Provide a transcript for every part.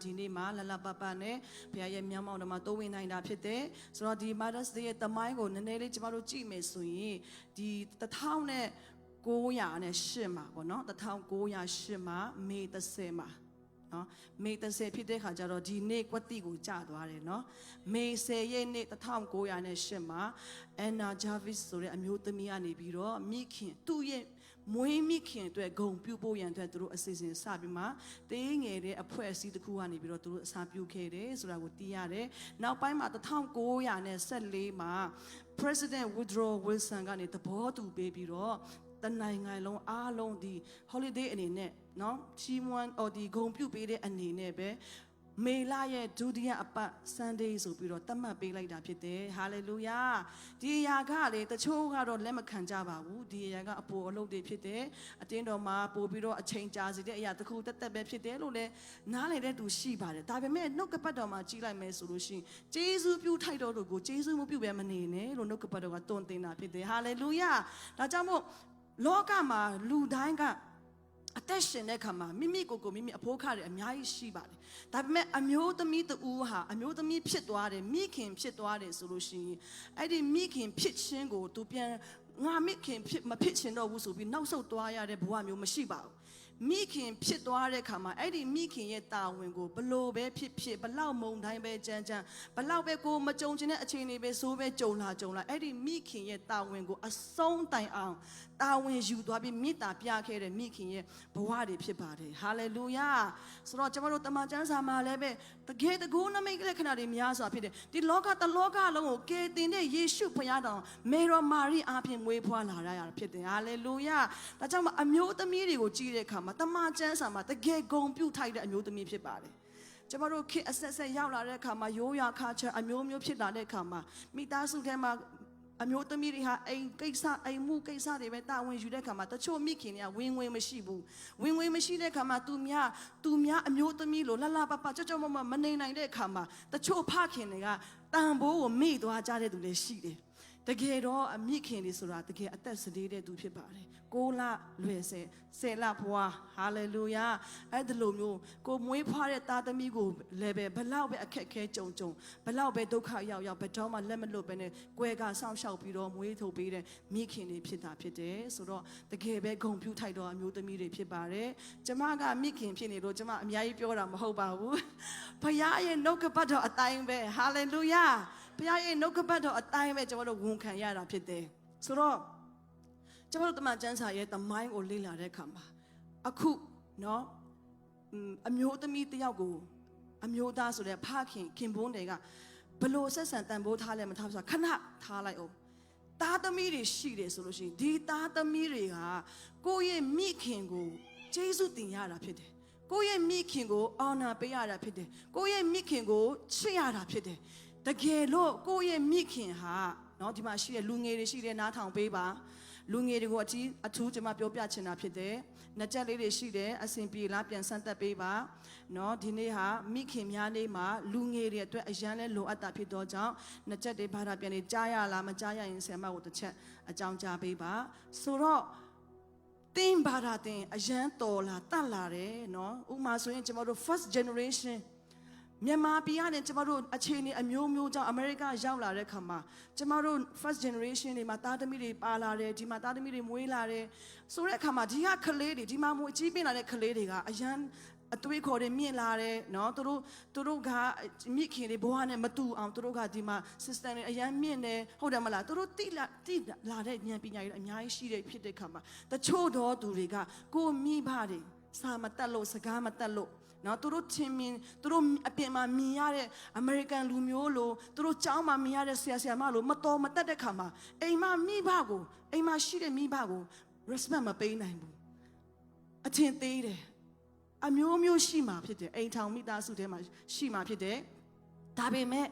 ဒီနေ့မှာလလပပနဲ့ဘုရားရဲ့မြောင်းမောင်တော်မှာတိုးဝင်နိုင်တာဖြစ်တယ်ဆိုတော့ဒီ Mother's Day ရဲ့တမိုင်းကိုနည်းနည်းလေးကျမတို့ကြည့်မယ်ဆိုရင်ဒီ1908မှာပေါ့နော်1908မှာမေ30မှာနော်မေ30ဖြစ်တဲ့ခါကျတော့ဒီနေ့ကွက်တိကိုကြာသွားတယ်နော်မေ10ရက်နေ့1908မှာအန်နာဂျာဗစ်ဆိုတဲ့အမျိုးသမီးကနေပြီးတော့မိခင်သူ့ရဲ့မွေးမိခင်အတွက်ဂုံပြုဖို့ရန်အတွက်သူတို့အစီအစဉ်စပြီးမှတေးငယ်တဲ့အဖွဲ့အစည်းတစ်ခုကနေပြီးတော့သူတို့အစားပြုခဲ့တယ်ဆိုတာကိုသိရတယ်။နောက်ပိုင်းမှာ1914မှာ President Woodrow Wilson ကနေသဘောတူပေးပြီးတော့တနိုင်ငံလုံးအားလုံးဒီ holiday အနေနဲ့နော်ချီးမွမ်းဒီဂုံပြုပေးတဲ့အနေနဲ့ပဲမေလရဲ့ဒုတိယအပတ် Sunday ဆိုပြီးတော့သတ်မှတ်ပေးလိုက်တာဖြစ်တယ်။ Hallelujah ဒီအရာကလေတချို့ကတော့လက်မခံကြပါဘူး။ဒီအရာကအပေါ်အလုပ်တွေဖြစ်တယ်။အတင်းတော်မှာပို့ပြီးတော့အချိန်ကြာစေတဲ့အရာတစ်ခုတက်ပဲဖြစ်တယ်လို့လည်းနားလည်တဲ့သူရှိပါတယ်။ဒါပေမဲ့နှုတ်ကပတ်တော်မှာကြီးလိုက်မယ်ဆိုလို့ရှိရင်ဂျေဇုပြုထိုက်တော်သူကိုဂျေဇုမပြုဘဲမနေနဲ့လို့နှုတ်ကပတ်တော်ကတွင်တင်တာဖြစ်တယ်။ Hallelujah ဒါကြောင့်မို့လောကမှာလူတိုင်းကအသက်ရှင်တဲ့ခါမှာမိမိကိုမိမိအဖိုးခတွေအများကြီးရှိပါတယ်။ဒါပေမဲ့အမျိုးသမီးတူဟာအမျိုးသမီးဖြစ်သွားတယ်မိခင်ဖြစ်သွားတယ်ဆိုလို့ရှိရင်အဲ့ဒီမိခင်ဖြစ်ခြင်းကိုသူပြန်ငါမိခင်မဖြစ်ချင်တော့ဘူးဆိုပြီးနောက်ဆုတ်သွားရတဲ့ဘဝမျိုးမရှိပါဘူး။မိခင်ဖြစ်သွားတဲ့ခါမှာအဲ့ဒီမိခင်ရဲ့တာဝန်ကိုဘလို့ပဲဖြစ်ဘလောက်မုံတိုင်းပဲကြမ်းဘလောက်ပဲကိုမကြုံချင်တဲ့အခြေအနေပဲဆိုးပဲကြုံလာအဲ့ဒီမိခင်ရဲ့တာဝန်ကိုအဆုံးတိုင်အောင်တာဝန်ယူသွားပြီးမေတ္တာပြခဲ့တဲ့မိခင်ရဲ့ဘဝတွေဖြစ်ပါတယ်ဟာလေလုယာဆိုတော့ကျွန်တော်တို့တမန်ကျမ်းစာမှာလည်းပဲတကယ်တကူနမိတ်လက္ခဏာတွေများစွာဖြစ်တယ်ဒီလောကတလောကလုံးကိုကယ်တင်တဲ့ယေရှုဖခင်တော်မေတော်မာရိအားဖြင့်မွေးဖွားလာရတာဖြစ်တယ်ဟာလေလုယာဒါကြောင့်အမျိုးသမီးတွေကိုကြည့်တဲ့အခါမှာတမန်ကျမ်းစာမှာတကယ်ဂုဏ်ပြုထိုက်တဲ့အမျိုးသမီးဖြစ်ပါတယ်ကျွန်တော်တို့ခေတ်အဆက်ဆက်ရောက်လာတဲ့အခါမှာရိုးရာခါချအမျိုးမျိုးဖြစ်လာတဲ့အခါမှာမိသားစုထဲမှာအမျိုးသမီးတွေဟာအိမ်ကိစ္စအိမ်မှုကိစ္စတွေပဲတာဝန်ယူတဲ့ခါမှာတချို့မိခင်တွေကဝင်ငွေမရှိဘူးဝင်ငွေမရှိတဲ့ခါမှာသူများအမျိုးသမီးလိုလှလှပပကြောမနေနိုင်တဲ့ခါမှာတချို့ဖခင်တွေကတန်ဖိုးကိုမေ့သွားကြတဲ့သူတွေရှိတယ်တကယ်တော့အမိခင်တွေဆိုတာတကယ်အသက်စသေးတဲ့သူဖြစ်ပါတယ်6 လလွယ်10 လဖွာဟာလေလုယာအဲ့ဒီလိုမျိုးကိုမွေးဖွားတဲ့သားသမီးကိုလည်းပဲဘလောက်ပဲအခက်ခဲကြုံဘလောက်ပဲဒုက္ခရောက်ဘယ်တော့မှလက်မလွတ်ပဲနဲ့ကွဲကစောင့်ရှောက်ပြီးတော့မွေးထုတ်ပေးတဲ့မိခင်တွေဖြစ်တာဖြစ်တယ်ဆိုတော့တကယ်ပဲဂုဏ်ပြုထိုက်တော့အမျိုးသမီးတွေဖြစ်ပါတယ်ကျမကမိခင်ဖြစ်နေလို့ကျမအများကြီးပြောတာမဟုတ်ပါဘူးဘုရားရဲ့နှုတ်ကပတ်တော်အတိုင်းပဲဟာလေလုယာဘုရားရဲ့နှုတ်ကပတ်တော်အတိုင်းပဲကျွန်တော်တို့ဝန်ခံရတာဖြစ်တယ်ဆိုတော့ကျွန်တော်တို့တမန်ကျမ်းစာရဲ့တမိုင်းကိုလေ့လာတဲ့အခါမှာအခုเนาะအမျိုးသမီးတယောက်ကိုအမျိုးသားဆိုတဲ့ဖခင်ဘုန်းတွေကဘလို့ဆက်ဆံတန်ဖိုးထားလဲမထားဘူးဆိုတာခဏထားလိုက်အောင်သားသမီးတွေရှိတယ်ဆိုလို့ရှိရင်ဒီသားသမီးတွေကကိုယ့်ရဲ့မိခင်ကိုကျေးဇူးတင်ရတာဖြစ်တယ်ကိုယ့်ရဲ့မိခင်ကိုအော်နာပေးရတာဖြစ်တယ်ကိုယ့်ရဲ့မိခင်ကိုချစ်ရတာဖြစ်တယ်တကယ်လို့ကိုယ့်ရဲ့မိခင်ဟာเนาะဒီမှာရှိတဲ့လူငယ်တွေရှိတဲ့နားထောင်ပေးပါလူငယ်တွေကိုအထူးကျွန်မပြောပြချင်တာဖြစ်တယ်။နှစ်ချက်လေးတွေရှိတယ်အစဉ်ပြေလားပြန်ဆန်းသက်ပေးပါ။နော်ဒီနေ့ဟာမိခင်များနေ့မှာလူငယ်တွေအတွက်အရန်လဲလိုအပ်တာဖြစ်တော့ကြောင့်နှစ်ချက်တွေဘာသာပြန်နေကြားရလားမကြားရရင်ဆရာမကိုတစ်ချက်အကြောင်းကြားပေးပါ။ဆိုတော့တင်းဘာသာတင်အရန်တော်လာတတ်လာတယ်နော်။ဥပမာဆိုရင်ကျွန်တော်တို့ first generationမြန်မာပြည်ကနေကျမတို့အခြေအနေအမျိုးမျိုးကြောင့်အမေရိကရောက်လာတဲ့ခါမှာကျမတို့ first generation တွေမှာသားသမီးတွေပါလာတယ်ဒီမှာသားသမီးတွေမွေးလာတယ်ဆိုတဲ့အခါမှာဒီကကလေးတွေဒီမှာမွေးကြီးပင်လာတဲ့ကလေးတွေကအရန်အသွေးခေါ်တွေမြင့်လာတယ်နော်သူတို့ကမိခင်တွေဘဝနဲ့မတူအောင်သူတို့ကဒီမှာ system တွေအရန်မြင့်တယ်ဟုတ်တယ်မလားသူတို့တိလာတဲ့ဉာဏ်ပညာတွေအများကြီးရှိတဲ့ဖြစ်တဲ့ခါမှာတချို့သောသူတွေကကိုမိဘတွေစာမတတ်လို့စကားမတတ်လို့နော်သူတို့ချင်းမင်းသူတို့အပြင်မှာမြင်ရတဲ့အမေရိကန်လူမျိုးလိုသူတို့ကျောင်းမှာမြင်ရတဲ့ဆရာမလိုမတော်မတတ်တဲ့ခါမှာအိမ်မှာမိဘကိုအိမ်မှာရှိတဲ့မိဘကို respect မပေးနိုင်ဘူးအထင်သေးတယ်အမျိုးမျိုးရှိမှာဖြစ်တယ်အိမ်ထောင်မိသားစုထဲမှာရှိမှာဖြစ်တယ်ဒါပေမဲ့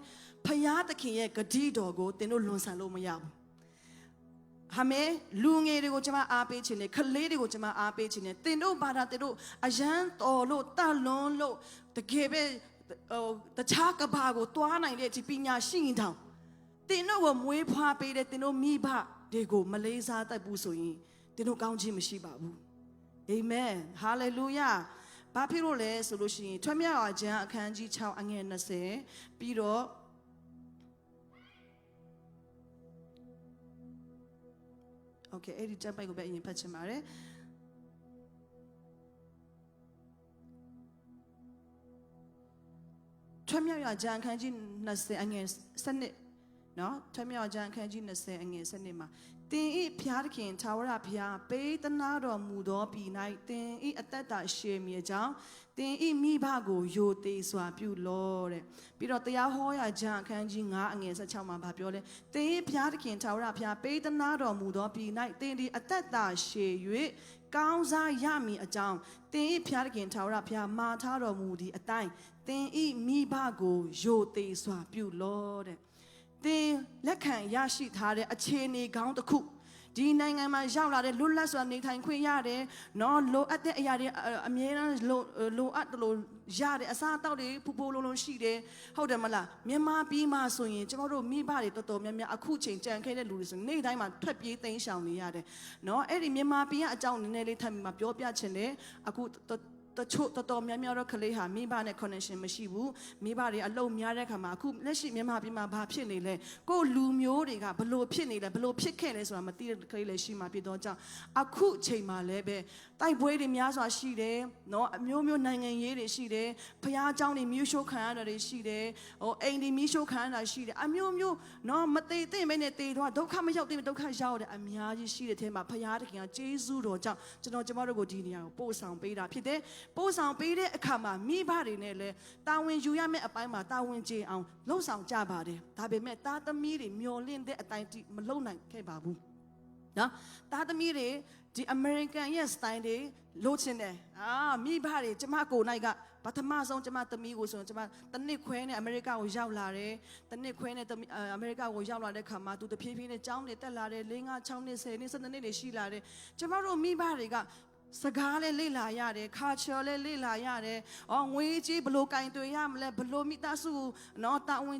ဖယားသခင်ရဲ့ဂတိတော်ကိုသင်တို့လွန်ဆန်လို့မရဘူးဟာမဲလူငယ်တွေကိုကျွန်မအားပေးခြင်းနဲ့ကလေးတွေကိုကျွန်မအားပေးခြင်းနဲ့တင်တို့ဘာသာတင်တို့အရန်တော်လို့တတ်လွန်လို့တကယ်ပဲတခြားကဘာကိုတွားနိုင်တဲ့ဒီပညာရှိရင်တောင်တင်တို့ကိုမွေးဖွားပေးတဲ့တင်တို့မိဘတွေကိုမလေးစားတတ်ဘူးဆိုရင်တင်တို့ကောင်းခြင်းမရှိပါဘူးအာမင်ဟာလေလုယာ ဘာဖြစ်လို့လဲဆိုလို့ရှိရင်ထွတ်မြောက်ခြင်းအခန်းကြီး6အငယ်20ပြီးတော့โอเคအဲ့ဒီတက်ပိုက်ကိုပဲအရင်ဖတ်ချင်ပါတယ်ထွတ်မြောက်ခြင်းအခန်းကြီး20အငယ်7နော်ထွတ်မြောက်ခြင်းအခန်းကြီး20အငယ်7မှာတင်ဤဖျားသခင်ထာဝရဘုရားပေးသနာတော်မူသောပြည်၌တင်ဤအသက်တာရှည်မြေကြောင်းတင်ဤမိဘကိုယိုသေးစွာပြုလောတဲ့ပြီးတော့တရားဟောရာခြင်းအခန်းကြီး9အငယ်16မှာဗာပြောလဲတင်ဤဖျားသခင်ထာဝရဘုရားပေးသနာတော်မူသောပြည်၌တင်ဒီအသက်တာရှည်၍ကောင်းစားရမည်အကြောင်းတင်ဤဖျားသခင်ထာဝရဘုရားမာထားတော်မူသည့်အတိုင်းတင်ဤမိဘကိုယိုသေးစွာပြုလောတဲ့တင်လက်ခံရရှိထားတဲ့အခြေအနေကောင်းတစ်ခုဒီနိုင်ငံမှာရောက်လာတဲ့လွတ်လပ်စွာနေထိုင်ခွင့်ရတယ်နော်လိုအပ်တဲ့အရာတွေအမြဲတမ်းလိုအပ်တယ်လို့ရတယ်အစားအသောက်တွေဖူဖူလုံးလုံးရှိတယ်ဟုတ်တယ်မလားမြန်မာပြည်မှာဆိုရင်ကျမတို့မိဘတွေတော်တော်များများအခုချိန်ကြံခဲ့တဲ့လူတွေဆိုနေ့တိုင်းမှာထွက်ပြေးသိမ်းရှောင်နေရတယ်နော်အဲ့ဒီမြန်မာပြည်ကအကြောင်းနည်းနည်းလေးထပ်ပြီးမှပြောပြချင်တယ်အခုတချို့တော်များများတော့ကလေးဟာမိဘနဲ့ connection မရှိဘူးမိဘတွေအလုံးများတဲ့ခါမှာအခုလက်ရှိမြန်မာပြည်မှာဘာဖြစ်နေလဲကိုယ်လူမျိုးတွေကဘလို့ဖြစ်နေလဲဘလို့ဖြစ်ခဲ့လဲဆိုတာမသိတဲ့ကလေးလည်းရှိမှဖြစ်တော့ကြောင့်အခုချိန်မှာလည်းပဲတိုက်ပွဲတွေများစွာရှိတယ်နော်အမျိုးမျိုးနိုင်ငံရေးတွေရှိတယ်ဖျားเจ้าတွေမျိုးရှိုးခံရတာတွေရှိတယ်ဟိုအိမ်တွေမျိုးရှိုးခံရတာရှိတယ်အမျိုးမျိုးနော်မသေးတဲ့မဲနဲ့တေတော့ဒုက္ခမရောက်တဲ့ဒုက္ခရောက်တယ်အများကြီးရှိတဲ့ထဲမှာဖျားတခင်ကကျေးဇူးတော်ကြောင့်ကျမတို့ကိုဒီနေရာကိုပို့ဆောင်ပေးတာဖြစ်တယ်ပို့ဆောင်ပေးတဲ့အခါမှာမိဘတွေနဲ့လည်းတာဝန်ယူရမယ့်အပိုင်းမှာတာဝန်ကျေအောင်လှုပ်ဆောင်ကြပါတယ်ဒါပေမဲ့သားသမီးတွေမျောလင့်တဲ့အတိုင်းမလှုပ်နိုင်ခဲ့ပါဘူးနော်သားသမီးတွေဒီ American ရဲ့ style တွေလိုချင်တယ်မိဘတွေကျမကိုယ်၌ကပထမဆုံးကျမသမီးကိုဆိုရင်ကျမတနစ်ခွဲနဲ့အမေရိကကိုရောက်လာတယ်တနစ်ခွဲနဲ့အမေရိကကိုရောက်လာတဲ့ခါမှာသူတဖြည်းဖြည်းနဲ့ကျောင်းတွေတက်လာတယ်၄၅6နှစ်10နှစ်12နှစ်တွေရှိလာတယ်ကျမတို့မိဘတွေကစကားလေးလေ့လာရတယ် culture လေးလေ့လာရတယ်ငွေကြီးဘလို့ကင်တွေရမလဲဘလို့မိသားစုနော်တာဝန်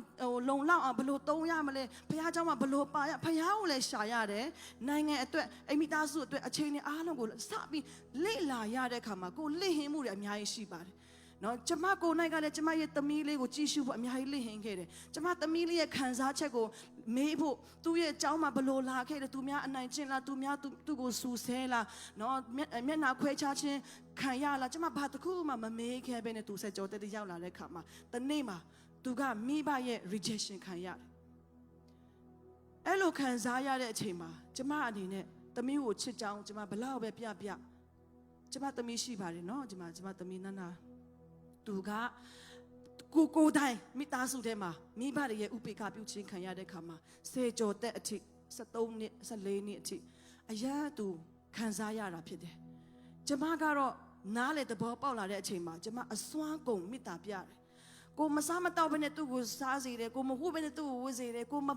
လုံလောက်အောင်ဘလို့သုံးရမလဲဘုရားเจ้าမှာဘလို့ပါရဘုရားကိုလည်းရှာရတယ်နိုင်ငံအတွက်အိမ်မိသားစုအတွက်အချိန်နဲ့အားလုံးကိုစပြီးလေ့လာရတဲ့အခါမှာကိုလေ့ဟင်းမှုတွေအများကြီးရှိပါတယ်နော်ကျမကိုယ်၌ကလည်းကျမရဲ့သမီးလေးကိုကြည့်ရှုဖို့အများကြီးလေ့ဟင်းခဲ့တယ်ကျမသမီးလေးရဲ့ခံစားချက်ကိုမေးဖို့သူ့ရဲ့အကြောင်းမှာဘလို့လာခဲ့တယ်သူများအနိုင်ကျင့်လားသူများသူ့ကိုစူဆဲလားနော်မျက်နှာခွဲခြားခြင်းခံရလားကျမဘာတစ်ခုမှမမေးခဲ့ဘဲနဲ့သူဆက်ကြောတက်ရောက်လာတဲ့ခါမှာတနေ့မှာသူကမိဘရဲ့ rejection ခံရတယ်အဲ့လိုခံစားရတဲ့အချိန်မှာကျမအနေနဲ့သမီးကိုချစ်ကြောင်းကျမဘလောက်ပဲပြကျမသမီးရှိပါတယ်နော်ကျမသမီးနန္နာသူကကိုတိုင်းမိသားစုထဲမှာမိဘတွေရဲ့ဥပေက္ခပြုခြင်းခံရတဲ့ခါမှာ10ကျော်သက်အထိ73နှစ်14နှစ်အထိအရာသူခံစားရတာဖြစ်တယ်ကျမကတော့နားလေသဘောပေါက်လာတဲ့အချိန်မှာကျမအစွမ်းကုန်မေတ္တာပြတယ်ကိုမစားမတော့ဘဲနဲ့သူ့ကိုစားစေတယ်ကိုမဟုတ်ဘဲနဲ့သူ့ကိုဝတ်စေတယ်ကိုမ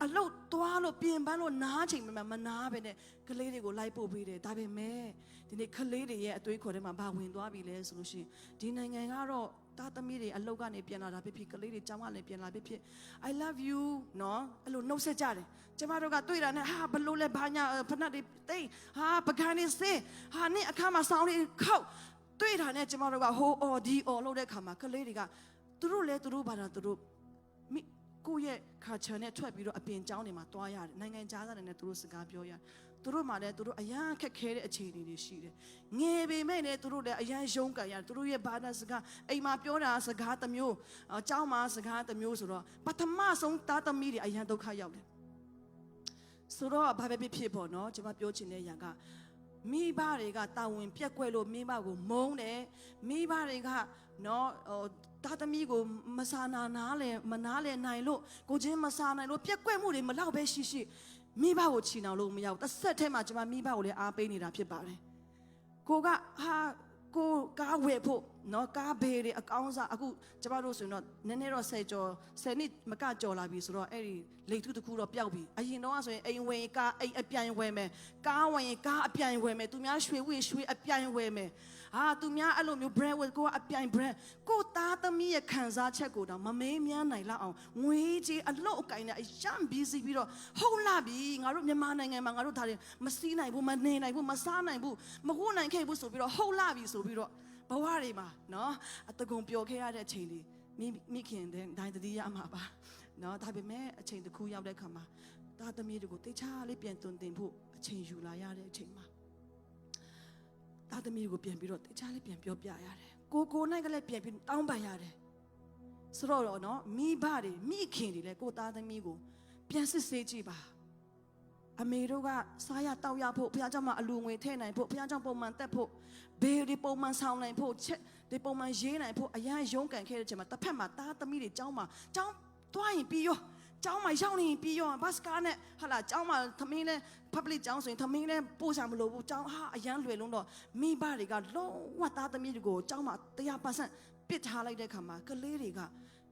အလုပ်သွားလို့ပြင်ပန်းလို့နားချိန်မှမနားပဲနဲ့ကလေးတွေကိုလိုက်ပို့ပေးတယ်ဒါပေမဲ့ဒီနေ့ကလေးတွေရဲ့အသွေးခေါ်ထဲမှာဘာဝင်သွားပြီလဲဆိုလို့ရှိရင်ဒီနိုင်ငံကတော့သားသမီးတွေအလုပ်ကနေပြန်လာတာဖြစ်ဖြစ်ကလေးတွေကျောင်းကနေပြန်လာဖြစ်ဖြစ် I love you နော်အဲ့လိုနှုတ်ဆက်ကြတယ်ကျမတို့ကတွေ့တာနဲ့ဘလို့လဲဘာညာဖနက်တွေတိတ်ပကန်းနေစေနေ့အခါမှာဆောင်းတွေခောက်တွေ့တာနဲ့ကျမတို့ကဟိုအော်ဒီအော်လို့တဲ့အခါမှာကလေးတွေကသူတို့လဲသူတို့ဘာသာသူတို့ကိုယ့်ရဲ့ခါချန်နဲ့ထွက်ပြီးတော့အပြင်ကျောင်းတွေမှာတွားရတယ်နိုင်ငံခြားသားတွေနဲ့သူတို့စကားပြောရတယ်သူတို့မှလည်းသူတို့အရန်ခက်ခဲတဲ့အခြေအနေတွေရှိတယ်ငယ်ပေမဲ့လည်းသူတို့လည်းအရန်ရုန်းကန်ရတယ်သူတို့ရဲ့ဘာသာစကားအိမ်မှာပြောတာစကားတစ်မျိုးကျောင်းမှာစကားတစ်မျိုးဆိုတော့ပထမဆုံးသားသမီးတွေအရန်ဒုက္ခရောက်တယ်ဆိုတော့ဘာပဲဖြစ်ပေါ့နော်ကျွန်မပြောချင်တဲ့အရာကမိဘတွေကတာဝန်ပြက်ကွက်လို့မိဘကိုမုန်းတယ်မိဘတွေကနော်သားသမီးကိုမဆာနာမနားလဲနိုင်လို့ကိုချင်းမဆာနိုင်လို့ပြက်ကွက်မှုတွေမလောက်ပဲရှိမိဘကိုချီနှောင်လို့မရဘူးတစ်ဆက်ထဲမှာကျွန်မမိဘကိုလည်းအားပေးနေတာဖြစ်ပါတယ်ကိုကကိုကားဝယ်ဖို့ နော်ကားဘေးတွေအကောင်းစားအခုကျမတို့ဆိုရင်တော့နည်းနည်းတော့10ကျော်10နှစ်မကကြော်လာပြီဆိုတော့အဲ့ဒီလေထုတစ်ခုတော့ပျောက်ပြီအရင်တော့ဆိုရင်အိမ်ဝင်ကားအိမ်အပြိုင်ဝယ်မယ်ကားဝင်ကားအပြိုင်ဝယ်မယ်သူများရွှေဝေရွှေအပြိုင်ဝယ်မယ်သူများအဲ့လိုမျိုး brand ဝယ်ကိုကအပြိုင် brand ကိုသားသမီးရဲ့ခံစားချက်ကိုတော့မမေးမြန်းနိုင်လောက်အောင်ငွေကြီးအလုတ်အကင်နဲ့အရန် busy ပြီးတော့ဟုတ်လာပြီငါတို့မြန်မာနိုင်ငံမှာငါတို့ဒါတွေမစီးနိုင်ဘူးမနေနိုင်ဘူးမစားနိုင်ဘူးမဟုတ်နိုင်ခဲ့ဘူးဆိုပြီးတော့ဟုတ်လာပြီဆိုပြီးတော့ဘဝတွေမှာနော်အတကုံပျော်ခဲ့ရတဲ့အချိန်တွေမိခင်တဲ့ဒိုင်းတတိယမှာပါနော်ဒါပေမဲ့အချိန်တစ်ခုရောက်တဲ့ခါမှာသားသမီးတွေကိုတိတ်ချလေးပြန်တွင်တင်ဖို့အချိန်ယူလာရတဲ့အချိန်မှာသားသမီးတွေကိုပြန်ပြီးတော့တိတ်ချလေးပြန်ပြောပြရတယ်ကိုနိုင်ကလည်းပြန်ပြီးတောင်းပန်ရတယ်ဆိုတော့နော်မိဘတွေမိခင်တွေလည်းကိုသားသမီးကိုပြန်စစ်ဆေးကြည့်ပါအမေတို့ကစားရတောက်ရဖို့ဘုရားကျောင်းမှာအလူငွေထည့်နိုင်ဖို့ဘုရားကျောင်းပုံမှန်တက်ဖို့ဘေးဒီပုံမှန်ဆောင်နိုင်ဖို့ချက်ဒီပုံမှန်ရေးနိုင်ဖို့အရန်ရုန်းကန်ခဲ့တဲ့ချိန်မှာတစ်ဖက်မှာသားသမီးတွေကျောင်းမှာကျောင်းသွားရင်ပြီးရောကျောင်းမှာရောက်နေပြီးရောဘတ်စကားနဲ့ဟာလာကျောင်းမှာသမီးနဲ့ public ကျောင်းဆိုရင်သမီးနဲ့ပို့ချမလို့ဘူးကျောင်းအရန်လွယ်လုံးတော့မိဘတွေကလုံးဝသားသမီးတွေကိုကျောင်းမှာ100%ပစ်ထားလိုက်တဲ့ခါမှာကလေးတွေ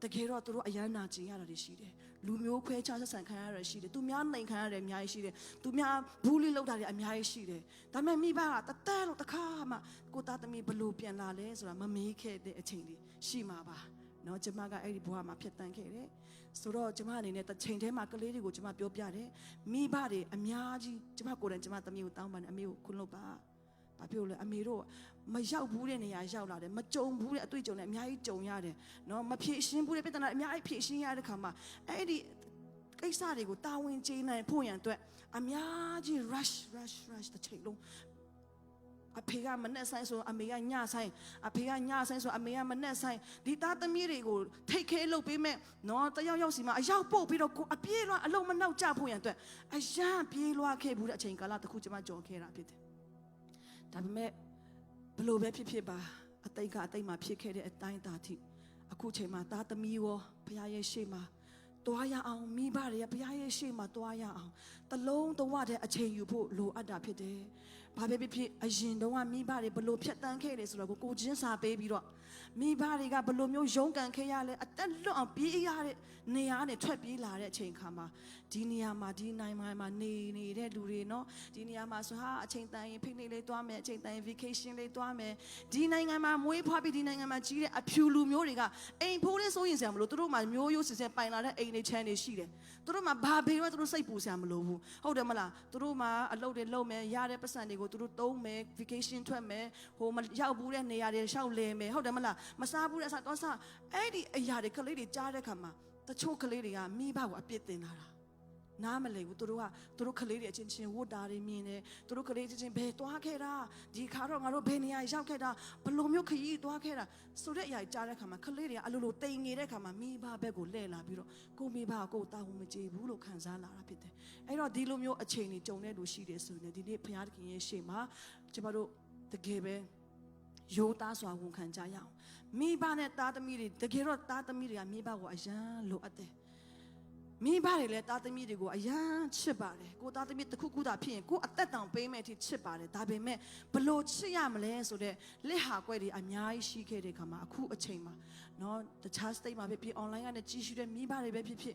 ကတကယ်တော့သူတို့အရန်နာကျင်ရတာတွေရှိတယ်လူမျိုးခွဲခြားဆက်ဆံခံရတာရှိတယ်သူများနှိမ်ခံရတယ်အများကြီးရှိတယ်သူများဘူးလိလောက်တာတွေအများကြီးရှိတယ်ဒါပေမဲ့မိဘကတတဲတော့တစ်ခါမှကိုသားသမီးဘလို့ပြန်လာလဲဆိုတာမမေးခဲ့တဲ့အချိန်တွေရှိမှာပါเนาะကျမကအဲ့ဒီဘဝမှာဖြတ်တန်းခဲ့တယ်ဆိုတော့ကျမအနေနဲ့တစ်ချိန်တည်းမှာကလေးတွေကိုကျမပြောပြတယ်မိဘတွေအများကြီးကျမကိုယ်တိုင်ကျမသမီးကိုတောင်းပန်တယ်အမေကိုခွန်းလို့ပါဘာဖြစ်လို့လဲအမေတို့မရောက်ဘူးတဲ့နေရာရောက်လာတယ်မကြုံဘူးတဲ့အတွေ့အကြုံနဲ့အများကြီးကြုံရတယ်เนาะမဖြည့်ရှင်းဘူးတဲ့ပြဿနာအများကြီးဖြည့်ရှင်းရတဲ့ခါမှာအဲ့ဒီကိစ္စတွေကိုတာဝန်ကျေနိုင်ဖို့ရန်အတွက်အများကြီး rush တစ်ချိန်လုံးအဖေကမနဲ့ဆိုင်ဆိုအမေကညဆိုင်အဖေကညဆိုင်ဆိုအမေကမနဲ့ဆိုင်ဒီသားသမီးတွေကိုထိတ်ခဲလုပ်ပေးမဲ့နော်တယောက်စီမှာအရောက်ပို့ပြီးတော့ကိုအပြေးလွှာအလုံးမနှောက်ကြဖို့ရန်အတွက်အရန်ပြေးလွှာခဲ့ဘူးတဲ့အချိန်ကာလတစ်ခုကျွန်မကြုံခဲ့တာဖြစ်တယ်ဒါပေမဲ့ဘလို့ပဲဖြစ်ပါအတိတ်မှာဖြစ်ခဲ့တဲ့အတိုင်းအတာထိအခုချိန်မှာသားသမီးရောဘုရားရဲ့ရှေ့မှာတွားရအောင်မိဘတွေဘုရားရဲ့ရှေ့မှာတွားရအောင်တလုံးတဝတဲ့အချိန်ယူဖို့လိုအပ်တာဖြစ်တယ်ဘာပဲဖြစ်အရင်တုန်းကမိဘတွေဘလို့ဖြတ်တန်းခဲ့တယ်ဆိုတော့ကိုချင်းစာပေးပြီးတော့မိဘတွေကဘလို့မျိုးရုန်းကန်ခဲ့ရလဲအသက်လွတ်အောင်ပြေးရတဲ့နေရာနဲ့ထွက်ပြေးလာတဲ့အချိန်ခါမှာဒီနေရာမှာဒီနိုင်မှာနေတဲ့လူတွေနော်ဒီနေရာမှာဆိုအချိန်တန်ရင်ဖိနေလေးသွားမယ်အချိန်တန်ရင် vacation လေးသွားမယ်ဒီနိုင်ငံမှာမွေးဖွားပြီးဒီနိုင်ငံမှာကြီးတဲ့အဖြူလူမျိုးတွေကအိမ်ဖိုးလေးစိုးရင်စရာမလိုသူတို့မှာမျိုးရိုးစစ်စစ်ပိုင်လာတဲ့အိမ်တွေချမ်းတွေရှိတယ်သူတို့မှာဘာဘေးရောသူတို့စိတ်ပူစရာမလိုဘူးဟုတ်တယ်မလားသူတို့မှာအလုပ်တွေလုပ်မယ်ရတဲ့ပတ်စံတွေကိုသူတို့သုံးမယ် vacation ထွက်မယ်ဟိုမရောက်ဘူးတဲ့နေရာတွေရှောက်လဲမယ်ဟုတ်တယ်မလားမစားဘူးတဲ့အစားတော့စားအဲ့ဒီအရာတွေကလေးတွေကြားတဲ့ခါမှာတချို့ကလေးတွေကမိဘကိုအပြစ်တင်လာတာနားမလည်ဘူးသူတို့ကလေးတွေအချင်းချင်းဝတ်တာတွေမြင်တယ်သူတို့ကလေးချင်းဘယ်သွားခဲ့တာဒီခါတော့ငါတို့ဘယ်နေရာရောက်ခဲ့တာဘလို့မျိုးခရီးသွားခဲ့တာဆိုတဲ့အရာကြားတဲ့ခါမှာကလေးတွေကအလိုလိုတိမ်နေတဲ့ခါမှာမိဘဘက်ကိုလှည့်လာပြီးတော့ကိုမိဘကိုတာဝန်မကျေဘူးလို့ခံစားလာတာဖြစ်တယ်အဲ့တော့ဒီလိုမျိုးအချိန်တွေကြုံတဲ့လူရှိတယ်ဆိုရင်ဒီနေ့ဘုရားသခင်ရဲ့ရှေ့မှာကျမတို့တကယ်ပဲရိုးသားစွာဝန်ခံကြရအောင်မိဘနဲ့သားသမီးတွေတကယ်တော့သားသမီးတွေကမိဘကိုအယံလိုအပ်တယ်မိဘတွေလည်းသားသမီးတွေကိုအယံချစ်ပါတယ်ကိုသားသမီးတစ်ခုသာဖြစ်ရင်ကိုအသက်တောင်ပေးမဲ့အထိချစ်ပါတယ်ဒါပေမဲ့ဘလို့ချစ်ရမလဲဆိုတဲ့လက်ဟာကွက်တွေအများကြီးရှိခဲ့တဲ့ခါမှာအခုအချိန်မှာเนาะတခြား state မှာဖြစ် online ကနေကြီးစုတဲ့မိဘတွေပဲဖြစ်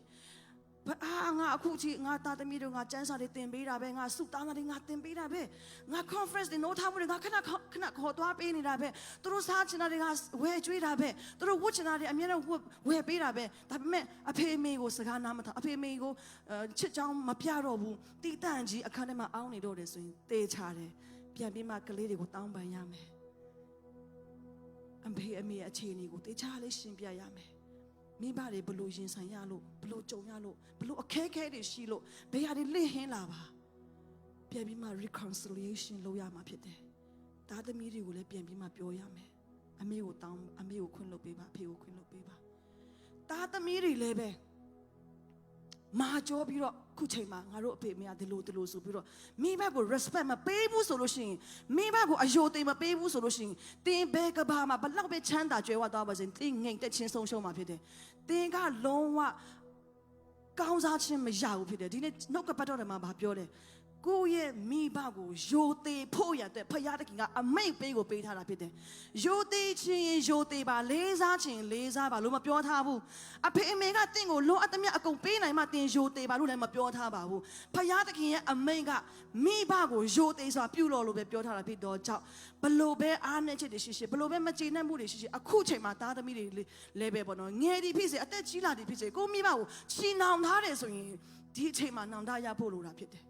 ငါအခုချီငါသားသမီးတို့ငါစမ်းစာတွေတင်ပေးတာပဲငါစုသားတွေငါတင်ပေးတာပဲငါ conference တွေ note ထားဖို့ငါခဏခေါ်သွားပေးနေတာပဲသူတို့စားချင်တာတွေကဝယ်ကျွေးတာပဲသူတို့ဝတ်ချင်တာတွေအများနဲ့ဝယ်ပေးတာပဲဒါပေမဲ့အဖေမေကိုစကားနားမထောင်အဖေမေကိုချစ်ချောင်းမပြတော့ဘူးတီးတန့်ကြီးအခန်းထဲမှာအောင်းနေတော့တယ်ဆိုရင်တေးချတယ်ပြန်ပြီးမှကလေးတွေကိုတောင်းပန်ရမယ်အမေအခြေအနေကိုတေးချလေးရှင်းပြရမယ်မိဘတွေဘလို့ရင်ဆိုင်ရလို့ဘလို့ကြုံရလို့ဘလို့အခက်အခဲတွေရှိလို့ဘယ်ဟာတွေလင့်ဟင်းလာပါပြန်ပြီးမှ reconciliation လုပ်ရမှာဖြစ်တယ်။သားသမီးတွေကိုလည်းပြန်ပြီးမှပြောရမယ်။အမေကိုခွင့်လုပ်ပေးပါအဖေကိုခွင့်လုပ်ပေးပါ။သားသမီးတွေလည်းပဲမာကြောပြီးတော့ခုချိန်မှာငါတို့အဖေအမေကဒီလိုဆိုပြီးတော့မိဘကို respect မပေးဘူးဆိုလို့ရှိရင်မိဘကိုအယိုသိမပေးဘူးဆိုလို့ရှိရင်တင်းဘဲကဘာမှာဘလောက်ပဲချမ်းသာကြွယ်ဝသွားပါစေတင်းငိမ်တက်ချင်းဆုံးရှုံးမှာဖြစ်တယ်တင်းကလုံးဝကောင်းစားခြင်းမရဘူးဖြစ်တယ်ဒီနေ့နှုတ်ကပတ်တော်ထဲမှာဗာပြောတယ် ကိုယ့်ရဲ့မိဘကိုယိုသေးဖို့ရတဲ့ဖခင်တခင်ကအမိတ်ပေးကိုပေးထားတာဖြစ်တယ်။ယိုသေးခြင်းယိုသေးပါလေးစားခြင်းလေးစားပါလို့မပြောထားဘူး။အဖေအမေကတင့်ကိုလိုအပ်သမျှအကုန်ပေးနိုင်မှတင်ယိုသေးပါလို့လည်းမပြောထားပါဘူး။ဖခင်တခင်ရဲ့အမိတ်ကမိဘကိုယိုသေးစွာပြုလို့လို့ပဲပြောထားတာဖြစ်တော့ကြောင့်ဘလို့ပဲအားနဲ့ချက်တွေရှိရှိဘလို့ပဲမကျေနပ်မှုတွေရှိရှိအခုချိန်မှာသားသမီးတွေလည်းပဲပေါ့နော်ငယ်ဒီဖြစ်စေအသက်ကြီးလာဒီဖြစ်စေကိုမိဘကိုချီနှောင်ထားတယ်ဆိုရင်ဒီအချိန်မှာနှောင်တရဖို့လိုတာဖြစ်တယ်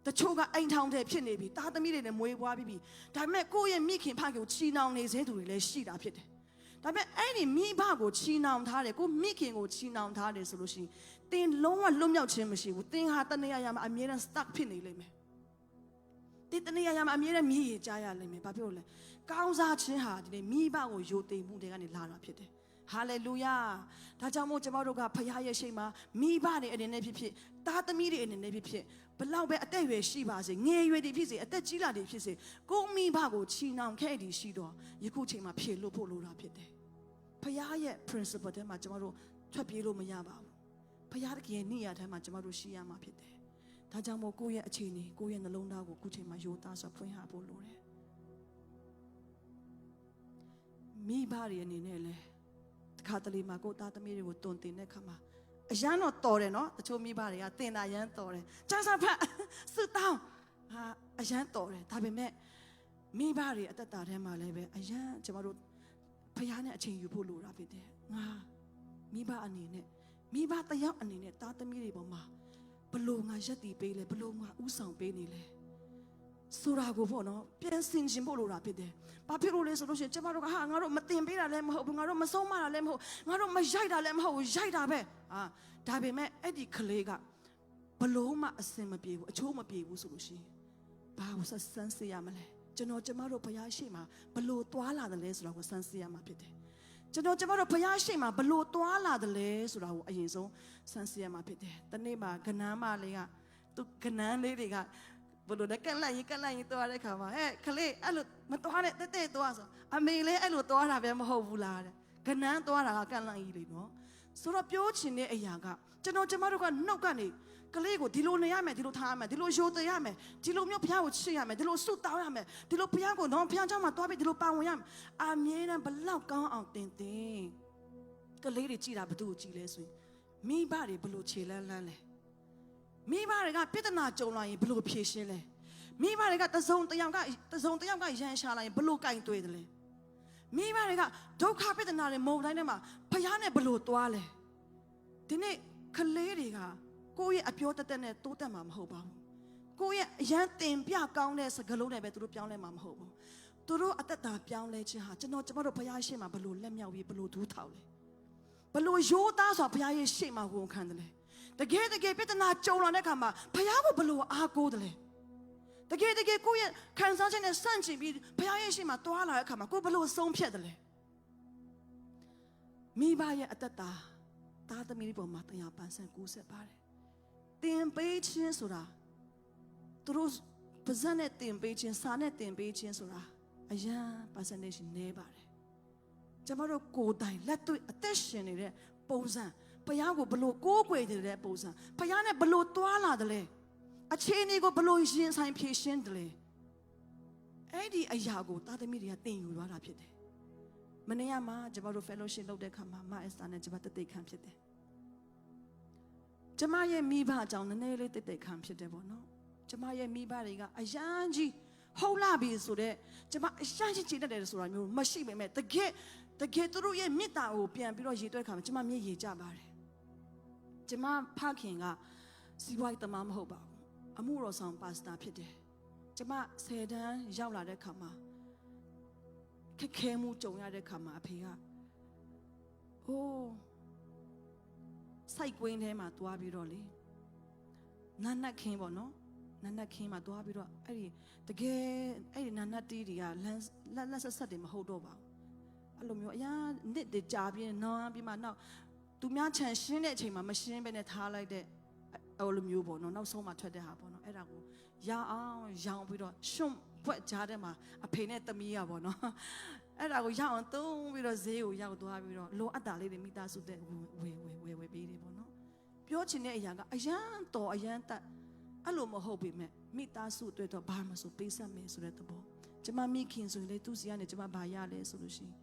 တချို့ကအိမ်ထောင်တဲ့ဖြစ်နေပြီသားသမီးတွေနဲ့မွေးပွားပြီးပြီဒါပေမဲ့ကိုယ့်ရဲ့မိခင်ဖခင်ကိုချီနှောင်နေစေသူတွေလည်းရှိတာဖြစ်တယ်ဒါပေမဲ့အဲ့ဒီမိဘကိုချီနှောင်ထားတယ်ကိုမိခင်ကိုချီနှောင်ထားတယ်ဆိုလို့ရှိရင်တင်လုံးဝလွတ်မြောက်ခြင်းမရှိဘူးတင်ဟာတနေရာမှာအမြဲတမ်း stuck ဖြစ်နေလိမ့်မယ်တင်တနေရာမှာအမြဲတမ်းမြည်ရကြရလိမ့်မယ်ဘာဖြစ်လို့လဲကောင်းစားခြင်းဟာဒီနေ့မိဘကိုယိုသိမ်မှုတွေကနေလာတာဖြစ်တယ်ဟာလေလုယာဒါကြောင့်မို့ကျွန်တော်တို့ကဖခင်ရဲ့ရှိမှာမိဘတွေအနေနဲ့ဖြစ်ဖြစ်သားသမီးတွေအနေနဲ့ဖြစ်ဖြစ်ဘလောက်ပဲအသက်အရွယ်ရှိပါစေငယ်ရွယ်တွေဖြစ်စေအသက်ကြီးလာတွေဖြစ်စေကိုမိဘကိုချီနှောင်ခဲ့သည်ရှိတော့ယခုချိန်မှာဖြေလို့ဖို့လိုတာဖြစ်တယ်ဖခင်ရဲ့ principle ထဲမှာကျွန်တော်တို့ထွက်ပြေးလို့မရပါဘူးဖခင်တကယ်နေရာထဲမှာကျွန်တော်တို့ရှိရမှာဖြစ်တယ်ဒါကြောင့်မို့ကိုယ့်ရဲ့အခြေအနေကိုယ့်ရဲ့နှလုံးသားကိုအခုချိန်မှာယိုသားစွာဖွင့်ဟဖို့လိုတယ်မိဘတွေအနေနဲ့လည်းခါတလေမှာကိုသားသမီးတွေကိုတုံတင်တဲ့ခါမှာအရန်တော့တော်တယ်နော်တချို့မိဘတွေကတင်တာရန်တော်တယ်ကြာစာဖတ်စွတောင်းဟာအရန်တော်တယ်ဒါပေမဲ့မိဘတွေအသက်တာထဲမှာလည်းပဲအရန်ကျမတို့ဖခင်နဲ့အချိန်ယူဖို့လိုတာဖြစ်တယ်ငါမိဘအနေနဲ့မိဘတယောက်အနေနဲ့သားသမီးတွေပေါ်မှာဘလို့ငါရက်တည်ပေးလဲဘလို့ငါဥဆောင်ပေးနေလဲဆိုတာကိုပေါ့နော်ပြန်ဆင်ခြင်ဖို့လိုတာဖြစ်တယ်။ဘာဖြစ်လို့လဲဆိုလို့ရှိရင်ကျမတို့ကဟာငါတို့မတင်ပေးတာလည်းမဟုတ်ဘူးငါတို့မဆုံးမတာလည်းမဟုတ်ငါတို့မရိုက်တာလည်းမဟုတ်ရိုက်တာပဲ။ဒါပေမဲ့အဲ့ဒီကလေးကဘလို့မှအစင်မပြေဘူးအချိုးမပြေဘူးဆိုလို့ရှိရင်ဘာကိုဆက်ဆန်းစေရမလဲ။ကျမတို့ဘုရားရှိခိုးမှာဘလို့သွားလာတယ်လဲဆိုတာကိုဆန်းစေရမှာဖြစ်တယ်။ကျမတို့ဘုရားရှိခိုးမှာဘလို့သွားလာတယ်လဲဆိုတာကိုအရင်ဆုံးဆန်းစေရမှာဖြစ်တယ်။တနေ့မှာကနန်းမလေးကသူကနန်းလေးတွေကဘလို့နဲ့ကန့်လိုက်ရင်သွားတဲ့ခါမှာဟဲ့ခလေးအဲ့လိုမသွားတဲ့တဲ့သွားဆိုအမေလည်းအဲ့လိုသွားတာပဲမဟုတ်ဘူးလားတဲ့ကနန်းသွားတာကကန့်လိုက်ကြီးလေနော်ဆိုတော့ပြောချင်တဲ့အရာကကျမတို့ကနှုတ်ကနေကလေးကိုဒီလိုနေရမယ်ဒီလိုထားရမယ်ဒီလိုရိုသေရမယ်ဒီလိုမျိုးဘုရားကိုချစ်ရမယ်ဒီလိုဆုတောင်းရမယ်ဒီလိုဘုရားကိုတော့ဘုရားเจ้าမှာသွားပြီးဒီလိုပါဝင်ရမယ်အမြဲတမ်းဘလောက်ကောင်းအောင်တင်ကလေးတွေကြည်တာဘသူ့ကိုကြည်လဲဆိုရင်မိဘတွေဘလို့ခြေလန်းလဲမိဘတွေကပြဿနာကြုံလာရင်ဘယ်လိုဖြေရှင်းလဲမိဘတွေကတစုံတယောက်ကရန်ရှာလာရင်ဘယ်လိုကင်သွေးတယ်လဲမိဘတွေကဒုက္ခပြဿနာတွေမုန်တိုင်းထဲမှာဖခင်နဲ့ဘယ်လိုသွားလဲဒီနေ့ကလေးတွေကကိုယ့်ရဲ့အပြောတသက်နဲ့တိုးတက်မှာမဟုတ်ပါဘူးကိုယ့်ရဲ့အရန်တင်ပြကောင်းတဲ့စကားလုံးတွေပဲသူတို့ပြောင်းလဲမှာမဟုတ်ဘူးသူတို့အသက်တာပြောင်းလဲခြင်းဟာကျမတို့ဘုရားရှိခိုးမှာဘယ်လိုလက်မြောက်ပြီးဘယ်လိုဒူးထောက်လဲဘယ်လိုရိုးသားစွာဘုရားရဲ့ရှိခိုးမှာဝန်ခံတယ်လဲတကယ်ပြဿနာကြုံလာတဲ့အခါမှာဘုရားကိုဘယ်လိုအားကိုးတယ်လဲတကယ်ကိုယ့်ရဲ့ခံစားချက်နဲ့စန့်ကျင်ပြီးဘုရားရဲ့ရှိခိုးမှာတွားလာတဲ့အခါမှာကိုယ်ဘယ်လိုဆုံးဖြတ်တယ်လဲမိဘရဲ့အသက်တာသားသမီးပေါ်မှာတရားပန်းဆန်းကူးဆက်ပါတယ်တင်ပေးခြင်းဆိုတာသူတို့ပါဇက်နဲ့တင်ပေးခြင်းစာနဲ့တင်ပေးခြင်းဆိုတာအရန် percentage နည်းပါတယ်ကျမတို့ကိုယ်တိုင်လက်တွေ့အသက်ရှင်နေတဲ့ပုံစံဘုရားကိုဘလို့ကိုးကွယ်တဲ့ပုံစံဘုရားနဲ့ဘလို့တွားလာတယ်လဲအခြေအနေကိုဘလို့ရင်ဆိုင်ဖြေရှင်းတယ်လဲအဲ့ဒီအရာကိုသားသမီးတွေကသင်ယူသွားတာဖြစ်တယ်မနေ့ကမှကျမတို့ fellowship လုပ်တဲ့အခါမှာမအက်စတာနဲ့ကျမတသိခံဖြစ်တယ်ကျမရဲ့မိဘအကြောင်းနည်းနည်းလေးတသိခံဖြစ်တယ်ပေါ့နော်ကျမရဲ့မိဘတွေကအရန်ကြီးဟုတ်လာပြီဆိုတော့ကျမအရန်ကြီးကြည်တတ်တယ်ဆိုတာမျိုးမရှိပေမဲ့တကယ်သူတို့ရဲ့မေတ္တာကိုပြန်ပြီးတော့ရည်တွက်ခါမှာကျမမျက်ရည်ကျပါတယ်ကျမဖခင်ကစီးပွားရေးသမားမဟုတ်ပါဘူးအမှုတော်ဆောင်ပါစတာဖြစ်တယ်ကျမ10တန်းရောက်လာတဲ့ခါမှာခက်ခဲမှုကြုံရတဲ့ခါမှာအဖေကအိုးစိုက်ကွင်းထဲမှာတွားပြီးတော့လေနတ်ခင်းပေါ့နော်နတ်ခင်းမှာတွားပြီးတော့အဲ့ဒီတကယ်အဲ့ဒီနတ်တီးတွေကလက်ဆက်တွေမဟုတ်တော့ပါဘူးအဲ့လိုမျိုးအရာနစ်တွေကြာပြီးနောင်းပြီးမှနောက်သူများခြံရှင်းတဲ့အချိန်မှာမရှင်းဘဲနဲ့ထားလိုက်တဲ့အဲ့လိုမျိုးပေါ့နော်နောက်ဆုံးမှထွက်တဲ့ဟာပေါ့နော်အဲ့ဒါကိုရအောင်ရောင်ပြီးတော့ရှွန့်ဘွက်ကြားထဲမှာအဖေနဲ့သမီးရပေါ့နော်အဲ့ဒါကိုရအောင်သုံးပြီးတော့ဈေးကိုရောက်သွားပြီးတော့လိုအပ်တာလေးတွေမိသားစုတဲ့ဝယ်ပေးတယ်ပေါ့နော်ပြောချင်တဲ့အရာကအရန်တော်အရန်တက်အဲ့လိုမဟုတ်ပေမဲ့ မိသားစုအတွက်တော့ဘာမှမဆိုပေးဆက်မယ်ဆိုတဲ့သဘောကျမမိခင်ဆိုရင်လေသူစီကနေကျမဘာရလဲဆိုလို့ရှိရင်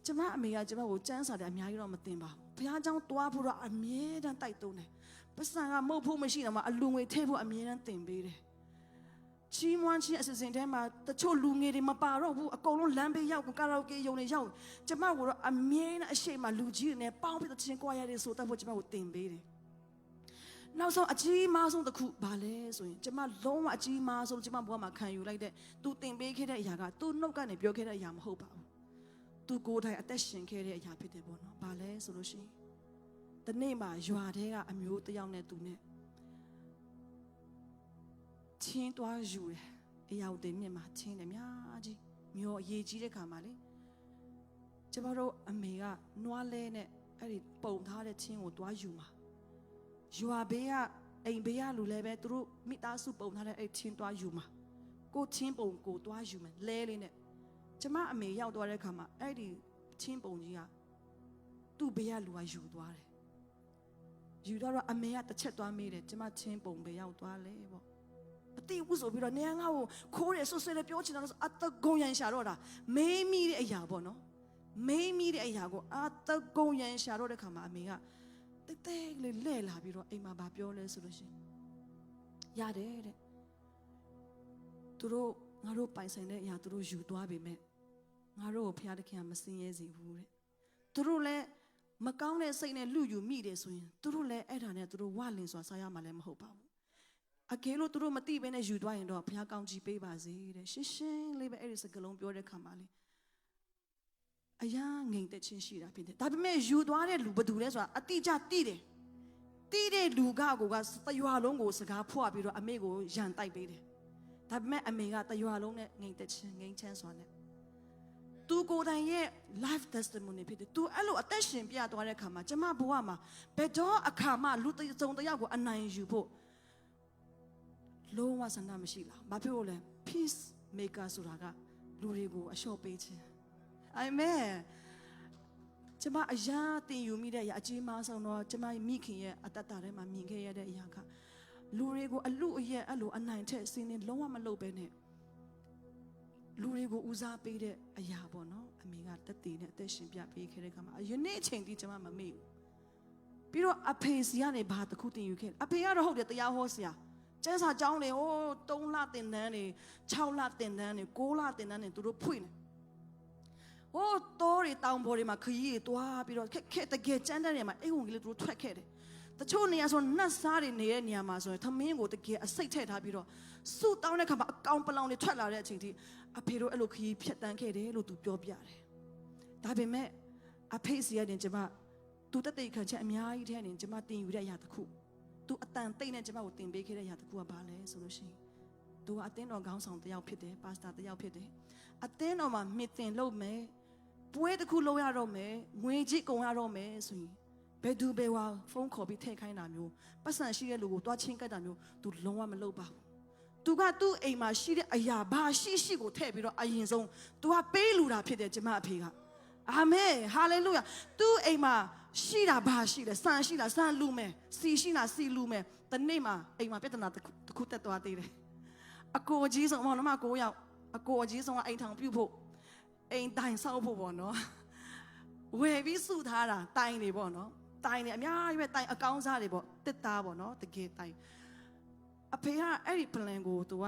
ကျမအမေကကျမကိုစမ်းစာတယ်အများကြီးတော့မတင်ပါဘူးဘုရားကျောင်းတွားဖို့တော့အမြဲတမ်းတိုက်တွန်းတယ်ပတ်စံကမဟုတ်ဖို့မရှိတော့မှအလူငွေထည့်ဖို့အမြဲတမ်းတင်ပေးတယ်ချီးမွမ်းခြင်းအစီအစဉ်ထဲမှာတချို့လူငယ်တွေမပါတော့ဘူးအကုန်လုံးလမ်းဘေးရောက်ကာရာအိုကေယုံတွေရောက်ကျမကိုတော့အမြဲတမ်းအရှိမလူကြီးတွေနဲ့ပေါင်းပြီးတော့ချင်းကြွားရတဲ့ဆိုတတ်ဖို့ကျမကိုတင်ပေးတယ်နောက်ဆုံးအကြီးမားဆုံးတစ်ခုဘာလဲဆိုရင်ကျမလုံးဝအကြီးမားဆုံးကျမဘဝမှာခံယူလိုက်တဲ့သူတင်ပေးခဲ့တဲ့အရာကသူ့နှုတ်ကနေပြောခဲ့တဲ့အရာမဟုတ်ပါဘူးသူကိုယ်တိုင်အသက်ရှင်ခဲ့တဲ့အရာဖြစ်တယ်ပေါ့နော်ဘာလဲဆိုလို့ရှိရင်ဒီနေ့မှာရွာထဲကအမျိုးတယောက်နဲ့သူနဲ့ချင်းတွားယူတယ်အရာတွေမြင့်မှာချင်းတယ်များကြီးမျိုးအရေးကြီးတဲ့ခါမှာလေကျမတို့အမေကနွားလဲနဲ့အဲ့ဒီပုံထားတဲ့ချင်းကိုတွားယူမှာရွာဘေးကအိမ်ဘေးကလူလည်းပဲသူတို့မိသားစုပုံထားတဲ့အဲ့ချင်းတွားယူမှာကိုချင်းပုံကိုတွားယူမယ်လဲလေးနဲ့ကျမအမေရောက်သွားတဲ့ခါမှာအဲ့ဒီချင်းပုံကြီးကသူ့ဘေးကလူကယူသွားတယ်ယူတော့အမေကတစ်ချက်သွားမေးတယ်ကျမချင်းပုံဘေးရောက်သွားလဲပေါ့အတိဝုဆိုပြီးတော့နေငါ့ကိုခိုးတယ်ဆွဆွဲတယ်ပြောချင်တာဆိုအတကုံရန်ရှာတော့တာမေးမိတဲ့အရာပေါ့နော်မေးမိတဲ့အရာကိုအတကုံရန်ရှာတော့တဲ့ခါမှာအမေကတိတ်တိတ်လေးလဲလာပြီးတော့အိမ်မှာဗာပြောလဲဆိုလို့ရှိရင်ရတယ်တဲ့သူတို့ငါတို့ပိုင်ဆိုင်တဲ့အရာသူတို့ယူသွားပြီမဲ့ငါတို့ကိုဖျားတခင်ကမစင်ရဲစေဘူးတဲ့သူတို့လည်းမကောင်းတဲ့စိတ်နဲ့လူယူမိတယ်ဆိုရင်သူတို့လည်းအဲ့ဒါနဲ့သူတို့ဝလင်စွာစားရမှာလည်းမဟုတ်ပါဘူးအကယ်လို့သူတို့မသိဘဲနဲ့ယူသွားရင်တော့ဘုရားကောင်းချီးပေးပါစေတဲ့ရှင်းရှင်းလေးပဲအဲ့ဒီစကားလုံးပြောတဲ့ခါမှာလေအရာငိမ်သက်ခြင်းရှိတာဖြစ်တယ်ဒါပေမဲ့ယူသွားတဲ့လူဘယ်သူလဲဆိုတာအတိအကျသိတယ်သိတဲ့လူကတရွာလုံးကိုစကားဖွပြီးတော့အမေကိုရန်တိုက်ပေးတယ်ဒါပေမဲ့အမေကတရွာလုံးနဲ့ငိမ်သက်ခြင်းငိမ်ချမ်းစွာနဲ့သူကိုယ်တိုင်ရဲ့ life testimony ဖြစ်တယ်သူအဲ့လိုအသက်ရှင်ပြသွားတဲ့ခါမှာကျမဘဝမှာဘယ်တော့အခါမှလူစုံတယောက်ကိုအနိုင်ယူဖို့လုံးဝဆန္ဒမရှိလားဘာဖြစ်လို့လဲ peace maker ဆိုတာကလူတွေကိုအလျှော့ပေးခြင်းအာမင်ကျမအရာတင်ယူမိတဲ့အရာအကြီးမားဆုံးတော့ကျမမိခင်ရဲ့အတ္တထဲမှာမြင်ခဲ့ရတဲ့အရာကလူတွေကိုအလူအရက်အဲ့လိုအနိုင်ထက်စင်းနေလုံးဝမလုပ်ပဲနဲ့လူတွေကိုဦးစားပေးတဲ့အရာပေါ့နော်အမေကတက်တည်နဲ့အသက်ရှင်ပြပေးခဲ့တဲ့ခါမှာယနေ့အချိန်ထိကျမမမေ့ဘူးပြီးတော့အဖေစီကနေဘာတစ်ခုတင်ယူခဲ့အဖေကတော့ဟုတ်တယ်တရားဟောဆရာကျန်းစာကျောင်းတွေဟို3လတင်တန်းတွေ6လတင်တန်းတွေ9လတင်တန်းတွေသူတို့ဖွင့်တယ်ဟိုတိုးတွေတောင်ပေါ်တွေမှာခရီးတွေတွားပြီးတော့ခက်တကယ်ကျန်းတဲ့နေရာမှာအိမ်ဝင်ကလေးသူတို့ထွက်ခဲ့တယ်တချို့နေရာဆိုနတ်စားတွေနေတဲ့နေရာမှာဆိုရင်သမင်းကိုတကယ်အစိတ်ထည့်ထားပြီးတော့စုတောင်းတဲ့ခါမှာအကောင်ပလောင်တွေထွက်လာတဲ့အချိန်ထိအဖေတို့အဲ့လိုခရီးဖြတ်တန်းခဲ့တယ်လို့သူပြောပြတယ်ဒါပေမဲ့အဖေစီကနေကျမသူတက်တဲ့ခံချက်အများကြီးထဲကနေကျမတင်ယူတဲ့အရာတစ်ခုသူအတန်တိတ်နဲ့ကျမကိုတင်ပေးခဲ့တဲ့အရာတစ်ခုကဘာလဲဆိုလို့ရှိရင်သူကအသင်းတော်ခေါင်းဆောင်တစ်ယောက်ဖြစ်တယ်ပါစတာတစ်ယောက်ဖြစ်တယ်အသင်းတော်မှာမြင့်တင်လုပ်မယ်ပွဲတစ်ခုလုပ်ရတော့မယ်ငွေကြီးကုန်ရတော့မယ်ဆိုရင်ဘယ်သူဘယ်ဝါဖုန်းခေါ်ပြီးထည့်ခိုင်းတာမျိုးပတ်စံရှိတဲ့လူကိုတွားချင်းကတ်တာမျိုးသူလုံးဝမလုပ်ပါဘူးသူကသူ့အိမ်မှာရှိတဲ့အရာဘာရှိကိုထည့်ပြီးတော့အရင်ဆုံးသူကပေးလူတာဖြစ်တယ်ကျမအဖေကအာမင်ဟာလေလုယာသူ့အိမ်မှာရှိတာဘာရှိလဲဆန်ရှိလားဆန်လူမယ်စီရှိလားစီလူမယ်တနေ့မှာအိမ်မှာပြဿနာတစ်ခုတက်သွားသေးတယ်အကိုအကြီးဆုံးမောင်နှမ9ယောက်အကိုအကြီးဆုံးကအိမ်ထောင်ပြုတ်ဖို့အိမ်တိုင်ဆောက်ဖို့ပေါ့နော်ဝယ်ပြီးစုထားတာတိုင်တွေပေါ့နော်တိုင်တွေအများကြီးပဲတိုင်အကောင်းစားတွေပေါ့တစ်သားပေါ့နော်တကယ်တိုင်အဖေကအဲ့ဒီ plan ကိုသူက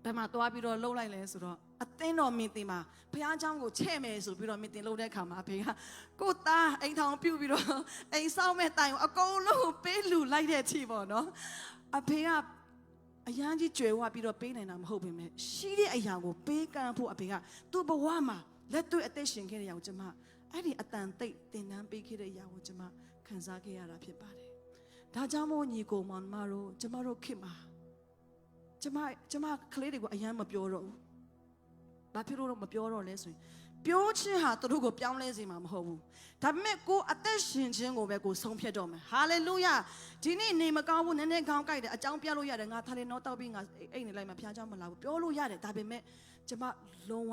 ဘယ်မှာသွားပြီးတော့လှုပ်လိုက်လဲဆိုတော့အသင်းတော်မင်းတင်မှာဘုရားကျောင်းကိုချဲ့မယ်ဆိုပြီးတော့မင်းတင်လှုပ်တဲ့အခါမှာအဖေကကိုသားအိမ်ထောင်ပြုတ်ပြီးတော့အိမ်ဆောက်မဲ့တိုင်ကိုအကုန်လုံးပေးလူလိုက်တဲ့အချိန်ပေါ့နော်အဖေကအရန်ကြီးကြွယ်ဝပြီးတော့ပေးနိုင်တာမဟုတ်ပေမဲ့ရှိတဲ့အရာကိုပေးကမ်းဖို့အဖေကသူ့ဘဝမှာလက်တွေ့အသက်ရှင်ခဲ့တဲ့အရာကိုကျွန်မအဲ့ဒီအတန်တိတ်တင်တန်းပေးခဲ့တဲ့အရာကိုကျွန်မခံစားခဲ့ရတာဖြစ်ပါတယ်။ဒါကြောင့်မို့ညီကိုမောင်မတို့ကျွန်မတို့ခင်မှာကျွန်မကလေးတွေကိုအရန်မပြောတော့ဘူး။ဘာဖြစ်လို့မပြောတော့လဲဆိုရင်ပြောခြင်းဟာသူတို့ကိုပြောင်းလဲစေမှာမဟုတ်ဘူး။ဒါပေမဲ့ကိုအသက်ရှင်ခြင်းကိုပဲကိုဆုံးဖြတ်တော့မယ်။ဟာလေလုယာ။ဒီနေ့နေမကောင်းဘူးနည်းနည်းကောင်းကြိုက်တယ်အကြောင်းပြလို့ရတယ်ငါထားတယ်တော့တောက်ပြီးငါအိတ်နေလိုက်မှဖျားเจ้าမလာဘူးပြောလို့ရတယ်ဒါပေမဲ့ကျွန်မလုံး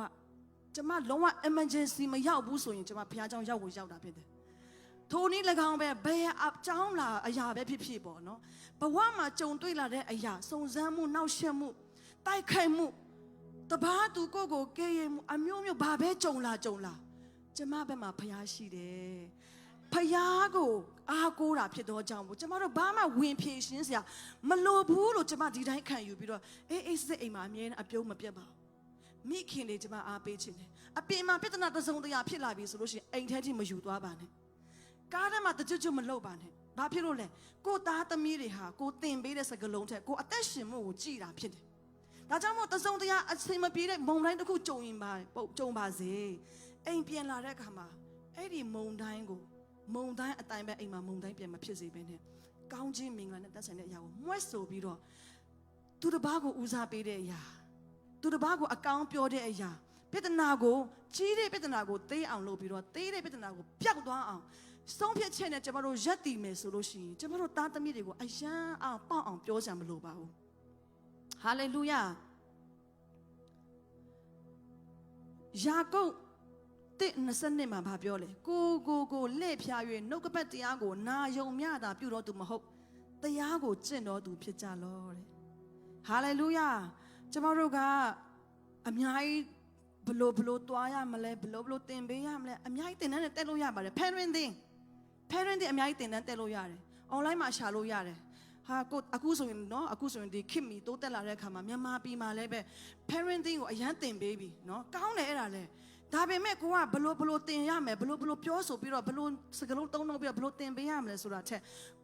ဝ emergency မရောက်ဘူးဆိုရင်ကျွန်မဖျားเจ้าရောက်ကိုရောက်တာဖြစ်တယ်။ ထိုနည်း၎င်းပဲဘယ်အကြောင်းလာအရာပဲဖြစ်ဖြစ်ပေါ့နော်ဘဝမှာကြုံတွေ့လာတဲ့အရာစုံစမ်းမှုနှောက်ယှက်မှုတိုက်ခိုက်မှုတပါးသူကိုကဲရမှုအမျိုးမျိုးဘာပဲကြုံလာကျမဘက်မှာဖျားရှိတယ်ဖျားကိုအားကိုးတာဖြစ်တော့ကြောင့်မို့ကျမတို့ဘာမှဝင်ဖြေရှင်းစရာမလိုဘူးလို့ကျမဒီတိုင်းခံယူပြီးတော့အေးစစ်အိမ်မှာအမြဲအပြုံးမပြတ်ပါဘူးမိခင်တွေကျမအားပေးခြင်းတယ်အပြင်မှာပြဿနာတစုံတရာဖြစ်လာပြီဆိုလို့ရှိရင်အိမ်ထဲကြီးမယူသွားပါနဲ့ကားထဲမှာတကြွမလှုပ်ပါနဲ့ဘာဖြစ်လို့လဲကိုသားသမီးတွေဟာကိုတင်ပေးတဲ့စကလုံးထက်ကိုအသက်ရှင်မှုကိုကြည်တာဖြစ်တယ်ဒါကြောင့်မို့တစုံတရာအစင်မပြေတဲ့မုံတိုင်းတစ်ခုကြုံရင်ပါကြုံပါစေအိမ်ပြန်လာတဲ့အခါမှာအဲ့ဒီမုံတိုင်းကိုမုံတိုင်းအတိုင်းပဲအိမ်မှာမုံတိုင်းပြန်မဖြစ်စေဘဲနဲ့ကောင်းခြင်းမင်္ဂလာနဲ့တက်ဆိုင်တဲ့အရာကိုမွဲ့ဆိုပြီးတော့သူတစ်ပါးကိုဦးစားပေးတဲ့အရာသူတစ်ပါးကိုအကောင်းပြောတဲ့အရာပြဿနာကိုကြီးတဲ့ပြဿနာကိုသိအောင်လုပ်ပြီးတော့သိတဲ့ပြဿနာကိုပျောက်သွားအောင်ဆုံးဖြတ်ချက်နဲ့ကျမတို့ရက်တည်မယ်ဆိုလို့ရှိရင်ကျမတို့သားသမီးတွေကိုအယံအောင်ပေါက်အောင်ပြောစရာမလိုပါဘူးဟာလေလုယာယာကုပ်1:20မှာဗာပြောလေကိုလက်ဖြာ၍နှုတ်ကပတ်တရားကိုနာယုံမြတာပြုတော်သူမဟုတ်တရားကိုကျင့်တော်သူဖြစ်ကြလောတဲ့ဟာလေလုယာကျမတို့ကအများကြီးဘလို့တွားရမလဲဘလို့သင်ပေးရမလဲအများကြီးသင်တန်းနဲ့တက်လို့ရပါတယ် parenting အများကြီးသင်တန်းတက်လို့ရတယ် online မှာရှာလို့ရတယ်ဟာကိုအခုဆိုရင်เนาะအခုဆိုရင်ဒီခင်မီတိုးတက်လာတဲ့အခါမှာမြန်မာပြည်မှာလည်းပဲ parenting ကိုအရန်သင်ပေးပြီเนาะကောင်းတယ်အဲ့ဒါလဲဒါပေမဲ့ကိုကဘလို့တင်ရမယ်ဘလို့ပြောဆိုပြီးတော့ဘလို့စကလုံးသုံးပြီးတော့ဘလို့တင်ပေးရမလဲဆိုတာထက်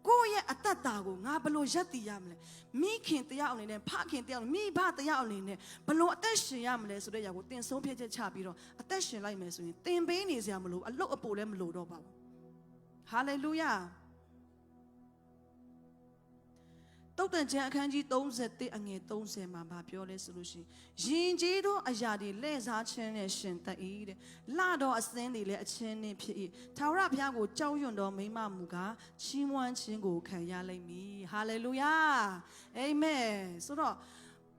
ကိုရဲ့အတ္တတာကိုငါဘလို့ရက်တည်ရမလဲမိခင်တရားအနေနဲ့ဖခင်တရားမိဘတရားအနေနဲ့ဘလို့အသက်ရှင်ရမလဲဆိုတဲ့ຢာကိုတင်ဆုံးဖြတ်ချက်ချပြီးတော့အသက်ရှင်လိုက်မယ်ဆိုရင်တင်ပေးနေစရာမလိုအလုတ်အပိုလည်းမလိုတော့ပါဘူးဟာလေလုယာတုတ်တန်ကျမ်းအခန်းကြီး31အငယ်30မှာဗာပြောလဲဆိုလို့ရှိရင်ကြီးသောအရာတွေလဲ့စားခြင်းနဲ့ရှင်သက်၏တဲ့လတော်အစင်းတွေလည်းအချင်းနှင့်ဖြစ်၏ထာဝရဘုရားကိုကြောက်ရွံ့သောမိမမူကားချီးမွမ်းခြင်းကိုခံရလိမ့်မည်ဟာလေလုယာအာမင်ဆိုတော့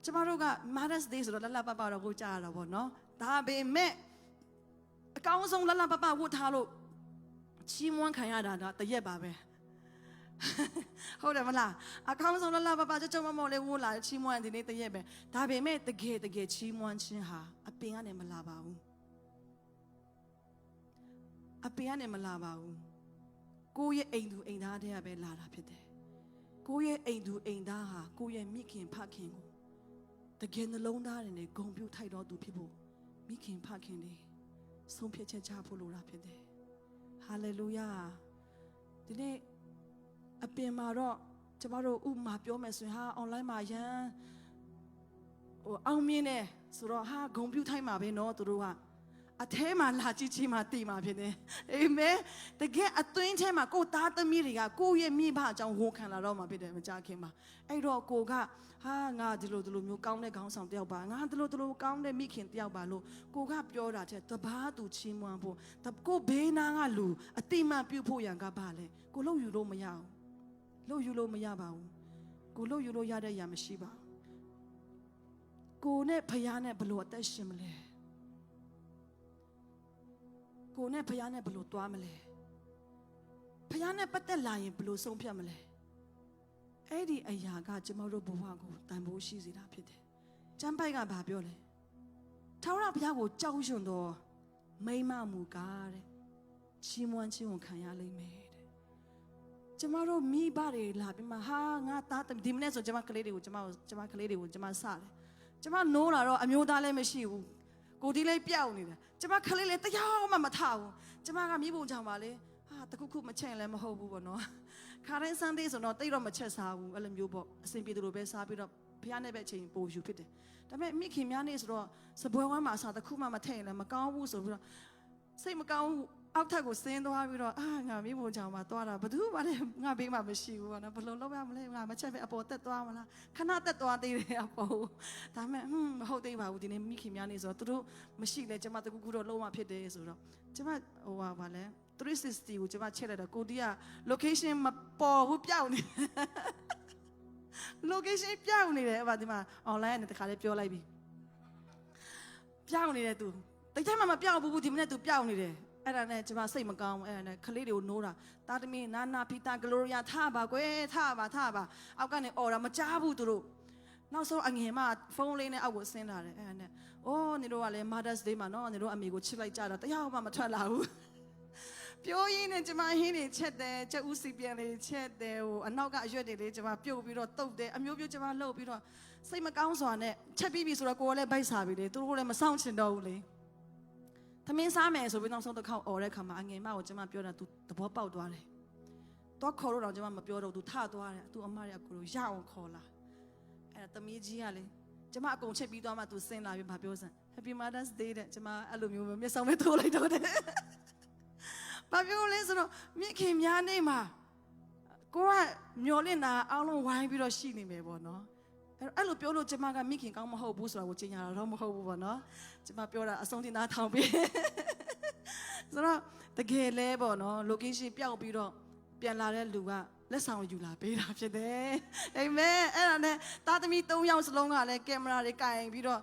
ကျမတို့က Mother's Day ဆိုတော့လလပပတော့ကိုကြားရတာပေါ့နော်ဒါပေမဲ့အကောင်းဆုံးလလပပဝတ်ထားလို့ချီးမွမ်းခံရတာတော့တရက်ပါပဲဟုတ်တယ်မလားအကောင်းဆုံးလပပကြမမော်လေးဝိုးလာချီးမွမ်းဒီနေ့တရက်ပဲဒါပေမဲ့တကယ်ချီးမွမ်းခြင်းဟာအပင်ကနေမလာပါဘူးအပင်ကနေမလာပါဘူးကိုယ့်ရဲ့အိမ်သူအိမ်သားတွေကပဲလာတာဖြစ်တယ်ကိုယ့်ရဲ့အိမ်သူအိမ်သားဟာကိုယ့်ရဲ့မိခင်ဖခင်ကိုတကယ်နှလုံးသားတွေနဲ့ဂုဏ်ပြုထိုက်တော်သူဖြစ်ဖို့မိခင်ဖခင်တွေဆုံးဖြတ်ချက်ချဖို့လိုတာဖြစ်တယ်ဟာလေလုယာဒီနေ့အပြင်မှာတော့ကျမတို့ဥမာပြောမယ်ဆိုရင်ဟာ online မှာရန်အောင်မြင်တယ်ဆိုတော့ဟာဂုဏ်ပြုထိုက်မှာပဲเนาะသူတို့ကအထဲမှာလာကြည့်ချင်းမှာတည်မှာဖြစ်တယ်အာမင်တကယ်အသွင်းထဲမှာကိုသားသမီးတွေကကိုရဲ့မိဘအကြောင်းဝန်ခံလာတော့မှာဖြစ်တယ်မကြခင်မှာအဲ့တော့ကိုကဟာငါဒီလိုမျိုးကောင်းတဲ့ခေါင်းဆောင်တယောက်ပါငါဒီလိုကောင်းတဲ့မိခင်တယောက်ပါလို့ကိုကပြောတာတဲ့တဘာသူချီးမွမ်းဖို့ကိုဘေးနားကလူအတိမတ်ပြုဖို့ရန်ကပါလေကိုလို့ယူလို့မရဘူးလို့ယူလို့မရပါဘူးကိုလို့ယူလို့ရတဲ့ຢာမရှိပါဘူးကိုနဲ့ဖယားနဲ့ဘလို့အသက်ရှင်မလဲကိုနဲ့ဖယားနဲ့ဘလို့တွားမလဲဖယားနဲ့ပတ်သက်လာရင်ဘလို့ဆုံးဖြတ်မလဲအဲ့ဒီအရာကကျမတို့ဘဝကိုတန်ဖိုးရှိစေတာဖြစ်တယ်ကျမ်းပိုက်ကဘာပြောလဲထာဝရဘုရားကိုကြောက်ရွံ့သောမိမမူကားတဲ့ချီးမွမ်းခြင်းကိုခံရလိမ့်မယ်ကျမတို့မိဘတွေလာပြီးမှဟာငါသားဒီမနေ့ဆိုကျမကလေးတွေကိုကျမကလေးတွေကိုကျမစတယ်ကျမနိုးလာတော့အမျိုးသားလည်းမရှိဘူးကိုဒီလေးပြောက်နေတယ်ကျမကလေးလည်းတရားမှမထဘူးကျမကမိဖို့ကြောင့်ပါလေဟာတခုမချက်လည်းမဟုတ်ဘူးပေါ့နော်ခါတိုင်း Sunday ဆိုတော့တိတ်တော့မချက်စားဘူးအဲ့လိုမျိုးပေါ့အဆင်ပြေတယ်လို့ပဲစားပြီးတော့ဖះနဲ့ပဲအချိန်ပိုယူဖြစ်တယ်ဒါပေမဲ့မိခင်များနေဆိုတော့စပွဲဝမ်းမှာအစားတခုမှမထည့်ရင်လည်းမကောင်းဘူးဆိုပြီးတော့စိတ်မကောင်းဘူးအောက်ထပ်ကိုဆင်းသွားပြီးတော့ငါမိဖို့ကြောင့်မှသွားတာဘယ်သူမှလည်းငါဘေးမှာမရှိဘူးပေါ့နော်ဘယ်လိုလုပ်ရမလဲငါမချက်ပဲအပေါ်တက်သွားမလားခဏတက်သွားသေးတယ်အပေါ်ဒါပေမဲ့မဟုတ်သေးပါဘူးဒီနေ့မိခင်များနေဆိုတော့သူတို့မရှိလဲကျမတကူကူတော့လုံးဝဖြစ်တယ်ဆိုတော့ကျမဗာလဲ360ကိုကျမချက်လိုက်တော့ကိုတီးက location မပေါ်ဘူးပြောင်းနေ location ပြောင်းနေတယ်ဗာဒီမှာ online နဲ့တခါလေးပြောလိုက်ပြီပြောင်းနေတယ်သူတိတ်ထဲမှာမပြောင်းဘူးဒီမနေ့သူပြောင်းနေတယ် အဲ့ဒါနဲ့ကျမစိတ်မကောင်းဘူးအဲ့ဒါနဲ့ခလေးတွေကိုနိုးတာတာသမီနာဖီတာဂလိုရီယာထားပါကွယ်ထားပါအောက်ကနေအော်တာမကြားဘူးသူတို့နောက်ဆုံးအငယ်မဖုန်းလေးနဲ့အောက်ကိုဆင်းလာတယ်အဲ့ဒါနဲ့အိုးနေတို့ကလည်း Mother's Day မှာနော်နေတို့အမေကိုချစ်လိုက်ကြတာတရားမှမထွက်လာဘူးပြောရင်းနဲ့ကျမဟင်းတွေချက်တယ်ချက်ဦးစီပြန်လေးချက်တယ်ဟိုအနောက်ကအရွက်တွေလေးကျမပြုတ်ပြီးတော့တုတ်တယ်အမျိုးမျိုးကျမလှုပ်ပြီးတော့စိတ်မကောင်းစွာနဲ့ချက်ပြီးပြီဆိုတော့ကိုယ်ကလည်းဗိုက်စားပြီလေသူတို့လည်းမဆောင်ချင်တော့ဘူးလေသမင်းစားမယ်ဆိုပြီးနောက်ဆုံးတစ်ခေါက်អော်တဲ့ခါမှာအငယ်မကိုကျမပြောတာ तू သဘောပေါက်သွားတယ်တော့ခေါ်တော့ကျမမပြောတော့ तू ထသွားတယ် तू အမရအကူကိုရအောင်ခေါ်လာအဲ့ဒါသမီးကြီးကလေကျမအကုန်ချက်ပြီးသွားမှ तू ဆင်းလာပြီးဗာပြောစမ်း Happy Mother's Day တဲ့ကျမအဲ့လိုမျိုးမျက်စောင်းလေးထိုးလိုက်တော့တယ်ဘာပြောလဲဆိုတော့မြင့်ခင်များနေမှာကိုကမျောလင့်တာအားလုံးဝိုင်းပြီးတော့ရှိနေမယ်ပေါ့နော်အဲ့လိုပြောလို့ကျမကမိခင်ကောင်းမဟုတ်ဘူးဆိုတာကိုကျင်ညာတော့မဟုတ်ဘူးပေါ့နော်ကျမပြောတာအဆုံးတင်သားထောင်ပြီးဆိုတော့တကယ်လဲပေါ့နော် location ပျောက်ပြီးတော့ပြန်လာတဲ့လူကလက်ဆောင်ယူလာပေးတာဖြစ်တယ်အာမင်အဲ့ဒါနဲ့သားသမီး3ယောက်စလုံးကလည်းကင်မရာတွေကင်ပြီးတော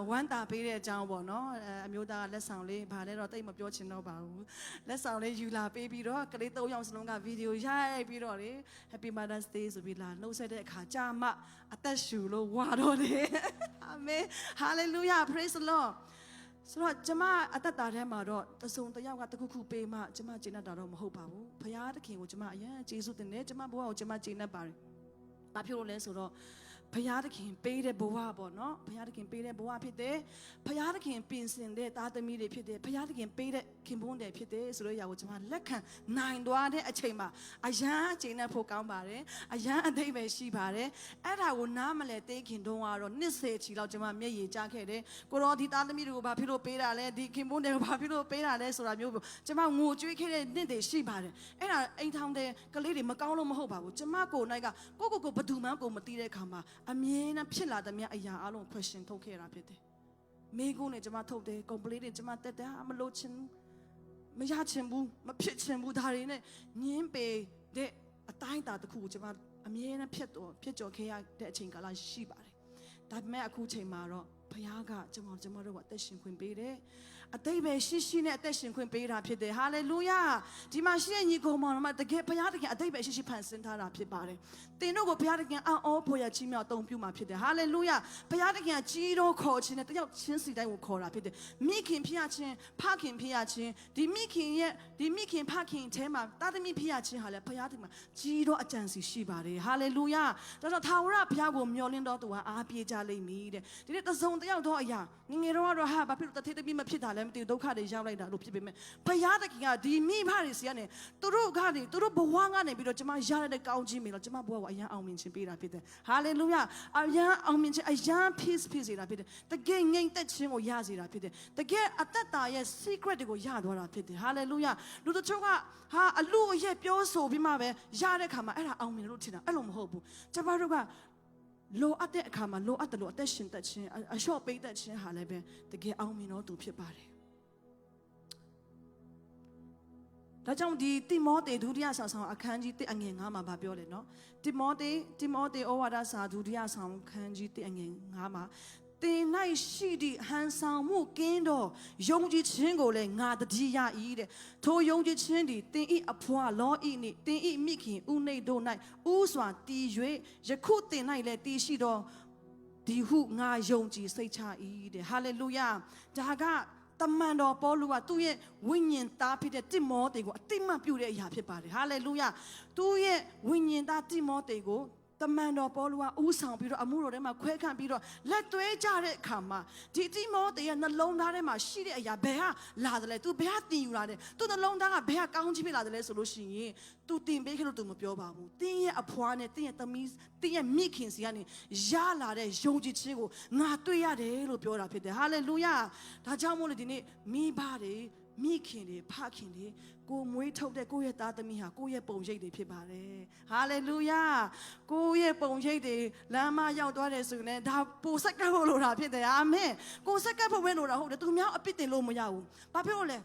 ့ဝမ်းတာပေးတဲ့အကြောင်းပေါ့နော်အမျိုးသားကလက်ဆောင်လေးဗာလဲတော့တိတ်မပြောချင်တော့ပါဘူးလက်ဆောင်လေးယူလာပေးပြီးတော့ကလေး3ယောက်စလုံးကဗီဒီယိုရိုက်ပြီးတော့လေ Happy Mother's Day ဆိုပြီးလာနှုတ်ဆက်တဲ့အခါကြာမှအသက်ရှူလို့ဝါတော့တယ်အာမင် Hallelujah praise the Lordဆိုတော့ကျမအသက်တာထဲမှာတော့တစုံတစ်ယောက်ကတခုခုပေးမှကျမကျေနပ်တာတော့မဟုတ်ပါဘူးဖခင်သခင်ကိုကျမအရင်ကျေးဇူးတင်တယ်ကျမဘဝကိုကျမကျေနပ်ပါတယ်။ဘာဖြစ်လို့လဲဆိုတော့ဖခင်သခင်ပေးတဲ့ဘဝပေါ့နော်ဖခင်သခင်ပေးတဲ့ဘဝဖြစ်တယ်ဖခင်သခင်ပြင်ဆင်တဲ့သားသမီးတွေဖြစ်တယ်ဖခင်သခင်ပေးတဲ့ခင်ပွန်းတွေဖြစ်တယ်ဆိုတော့ຢာကိုကျမလက်ခံနိုင်သွားတဲ့အချိန်မှာအယမ်းကျေနပ်ဖို့ကောင်းပါတယ်အယမ်းအသိပဲရှိပါတယ်အဲ့ဒါကိုနားမလဲသိခင်တုန်းကတော့နှစ်ဆယ်ချီလောက်ကျမမျက်ရည်ကျခဲ့တယ်ကိုရောဒီသားသမီးတွေကိုဘာဖြစ်လို့ပေးတာလဲဒီခင်ပွန်းတွေကိုဘာဖြစ်လို့ပေးတာလဲဆိုတာမျိုးကျမငိုကြွေးခဲ့တဲ့နှစ်တွေရှိပါတယ်အဲ့ဒါအိမ်ထောင်တဲ့ကလေးတွေမကောင်းလို့မဟုတ်ပါဘူးကျမကိုနိုင်ကကိုဘယ်သူမှကိုမသိတဲ့အခါမှာအမြဲတမ်းဖြစ်လာတဲ့မြတ်အရာအလုံး question ထုတ်ခဲ့တာဖြစ်တယ်မိကုန်းနဲ့ကျမထုတ်တယ် complete နဲ့ကျမတက်တယ်မလို့ချင်မရချင်ဘူးမဖြစ်ချင်ဘူးဒါတွေနဲ့ညင်းပေတဲ့အတိုင်းတာတစ်ခုကိုကျမအမြဲတမ်းဖြစ်ကြော်ခဲ့ရတဲ့အချိန်ကာလရှိပါတယ်ဒါပေမဲ့အခုချိန်မှာတော့ဘုရားကကျမတို့ကအသက်ရှင်ခွင့်ပေးတယ်အတိတ်ပဲရှိနဲ့အသက်ရှင်ခွင့်ပေးတာဖြစ်တယ်ဟာလေလုယာဒီမှာရှိတဲ့ညီကောင်မောင်တို့တကယ်ဘုရားတကယ်အတိတ်ပဲရှိဖန်ဆင်းထားတာဖြစ်ပါတယ်တင်တို့ကိုဘုရားတကယ်အော်ဖို့ရကြီးမြောက်တုံပြုမှာဖြစ်တယ်ဟာလေလုယာဘုရားတကယ်ကြီးတော့ခေါ်ခြင်းနဲ့တယောက်ချင်းစီတိုင်းကိုခေါ်တာဖြစ်တယ်မိခင်ဖြစ်ရခြင်းဖခင်ဖြစ်ရခြင်းဒီမိခင်ဖခင်အဲမှာတာသမီဖြစ်ရခြင်းဟာလေဘုရားတကယ်ကြီးတော့အကြံစီရှိပါတယ်ဟာလေလုယာဒါတော့ထာဝရဘုရားကိုမျှော်လင့်တော့သူကအားပြေကြလိမ့်မည်တဲ့ဒီနေ့တစုံတယောက်တော့အရာငယ်တော့ဟာဘာဖြစ်လို့တထေးတပိမဖြစ်တာလဲမသိဘူးဒုက္ခတွေရောက်လိုက်တာလို့ဖြစ်ပေမဲ့ဘုရားသခင်ကဒီမိဖတွေစီကနေသူတို့ဘဝကနေပြီးတော့ကျမရရတဲ့ကောင်းခြင်းမျိုးတော့ကျမဘဝကိုအယံအောင်မြင်ခြင်းပေးတာဖြစ်တယ်ဟာလေလုယာအယံအောင်မြင်ခြင်းအယံ peace ဖြစ်စေတာဖြစ်တယ်တကယ်ငြိမ်သက်ခြင်းကိုရစေတာဖြစ်တယ်တကယ်အသက်တာရဲ့ secret တွေကိုရသွားတာဖြစ်တယ်ဟာလေလုယာလူတို့ချုပ်ကဟာအလူအရက်ပြောဆိုပြီးမှပဲရတဲ့ခါမှာအဲ့ဒါအောင်မြင်လို့ထင်တာအဲ့လိုမဟုတ်ဘူးကျမတို့ကလိုအပ်တဲ့အခါမှာလိုအပ်တယ်လို့အသက်ရှင်သက်ခြင်းအလျှော့ပေးသက်ခြင်းဟာလည်းပဲတကယ်အောင်မြင်တော့သူဖြစ်ပါတယ်ဒါကြောင့်ဒီတိမောသေဒုတိယဆောင်အခန်းကြီး1အငယ်9မှာဗာပြောတယ်နော်တိမောသေဩဝါဒစာဒုတိယဆောင်အခန်းကြီး1အငယ်9မှာတင်၌ရှိသည့်ဟန်ဆောင်မှုကင်းသောယုံကြည်ခြင်းကိုလည်းငါတတိယ၏တဲ့ထိုယုံကြည်ခြင်းသည်တင်ဤအဖွာလောဤနှင့်တင်ဤမိခင်ဥနှိတ်တို့၌ဥစွာတည်၍ယခုတင်၌လည်းတည်ရှိသောဒီဟုငါယုံကြည်စိတ်ချ၏တဲ့ဟာလေလုယာဒါကတမန်တော်ပေါလုကသူ့ရဲ့ဝိညာဉ်သားဖြစ်တဲ့တိမောသေကိုအတိမတ်ပြုတဲ့အရာဖြစ်ပါတယ်ဟာလေလုယာသူ့ရဲ့ဝိညာဉ်သားတိမောသေကိုတမန်တော်ပေါလုကဦးဆောင်ပြီးတော့အမှုတော်ထဲမှာခွဲခန့်ပြီးတော့လက်သွဲကြတဲ့အခါမှာဒီတိမောသေရဲ့နှလုံးသားထဲမှာရှိတဲ့အရာဘယ်ဟာလာတယ်လဲ तू ဘယ်ဟာတင်ယူလာတယ် तू နှလုံးသားကဘယ်ဟာကောင်းချီးဖြစ်လာတယ်လဲဆိုလို့ရှိရင် तू တင်ပေးခဲ့လို့ तू မပြောပါဘူးတင်းရဲ့အဖွားနဲ့တင်းရဲ့သမီးတင်းရဲ့မိခင်စီကနေရလာတဲ့ယုံကြည်ခြင်းကိုငါတွေ့ရတယ်လို့ပြောတာဖြစ်တယ်ဟာလေလုယာဒါကြောင့်မို့လို့ဒီနေ့မိဘတွေမိခင်တွေဖခင်တွေကိုမွေးထုတ်တဲ့ကိုယ့်ရဲ့သားသမီးဟာကိုယ့်ရဲ့ပုံရိပ်တွေဖြစ်ပါတယ်ဟာလေလုယာကိုယ့်ရဲ့ပုံရိပ်တွေလမ်းမရောက်သွားတယ်ဆိုရင်ဒါပိုဆက်ကပ်ဖို့လိုတာဖြစ်တယ်အာမင်ကိုဆက်ကပ်ဖို့ပဲလိုတာဟုတ်တယ်သူများအပြစ်တင်လို့မရဘူးဘာဖြစ်လို့လဲ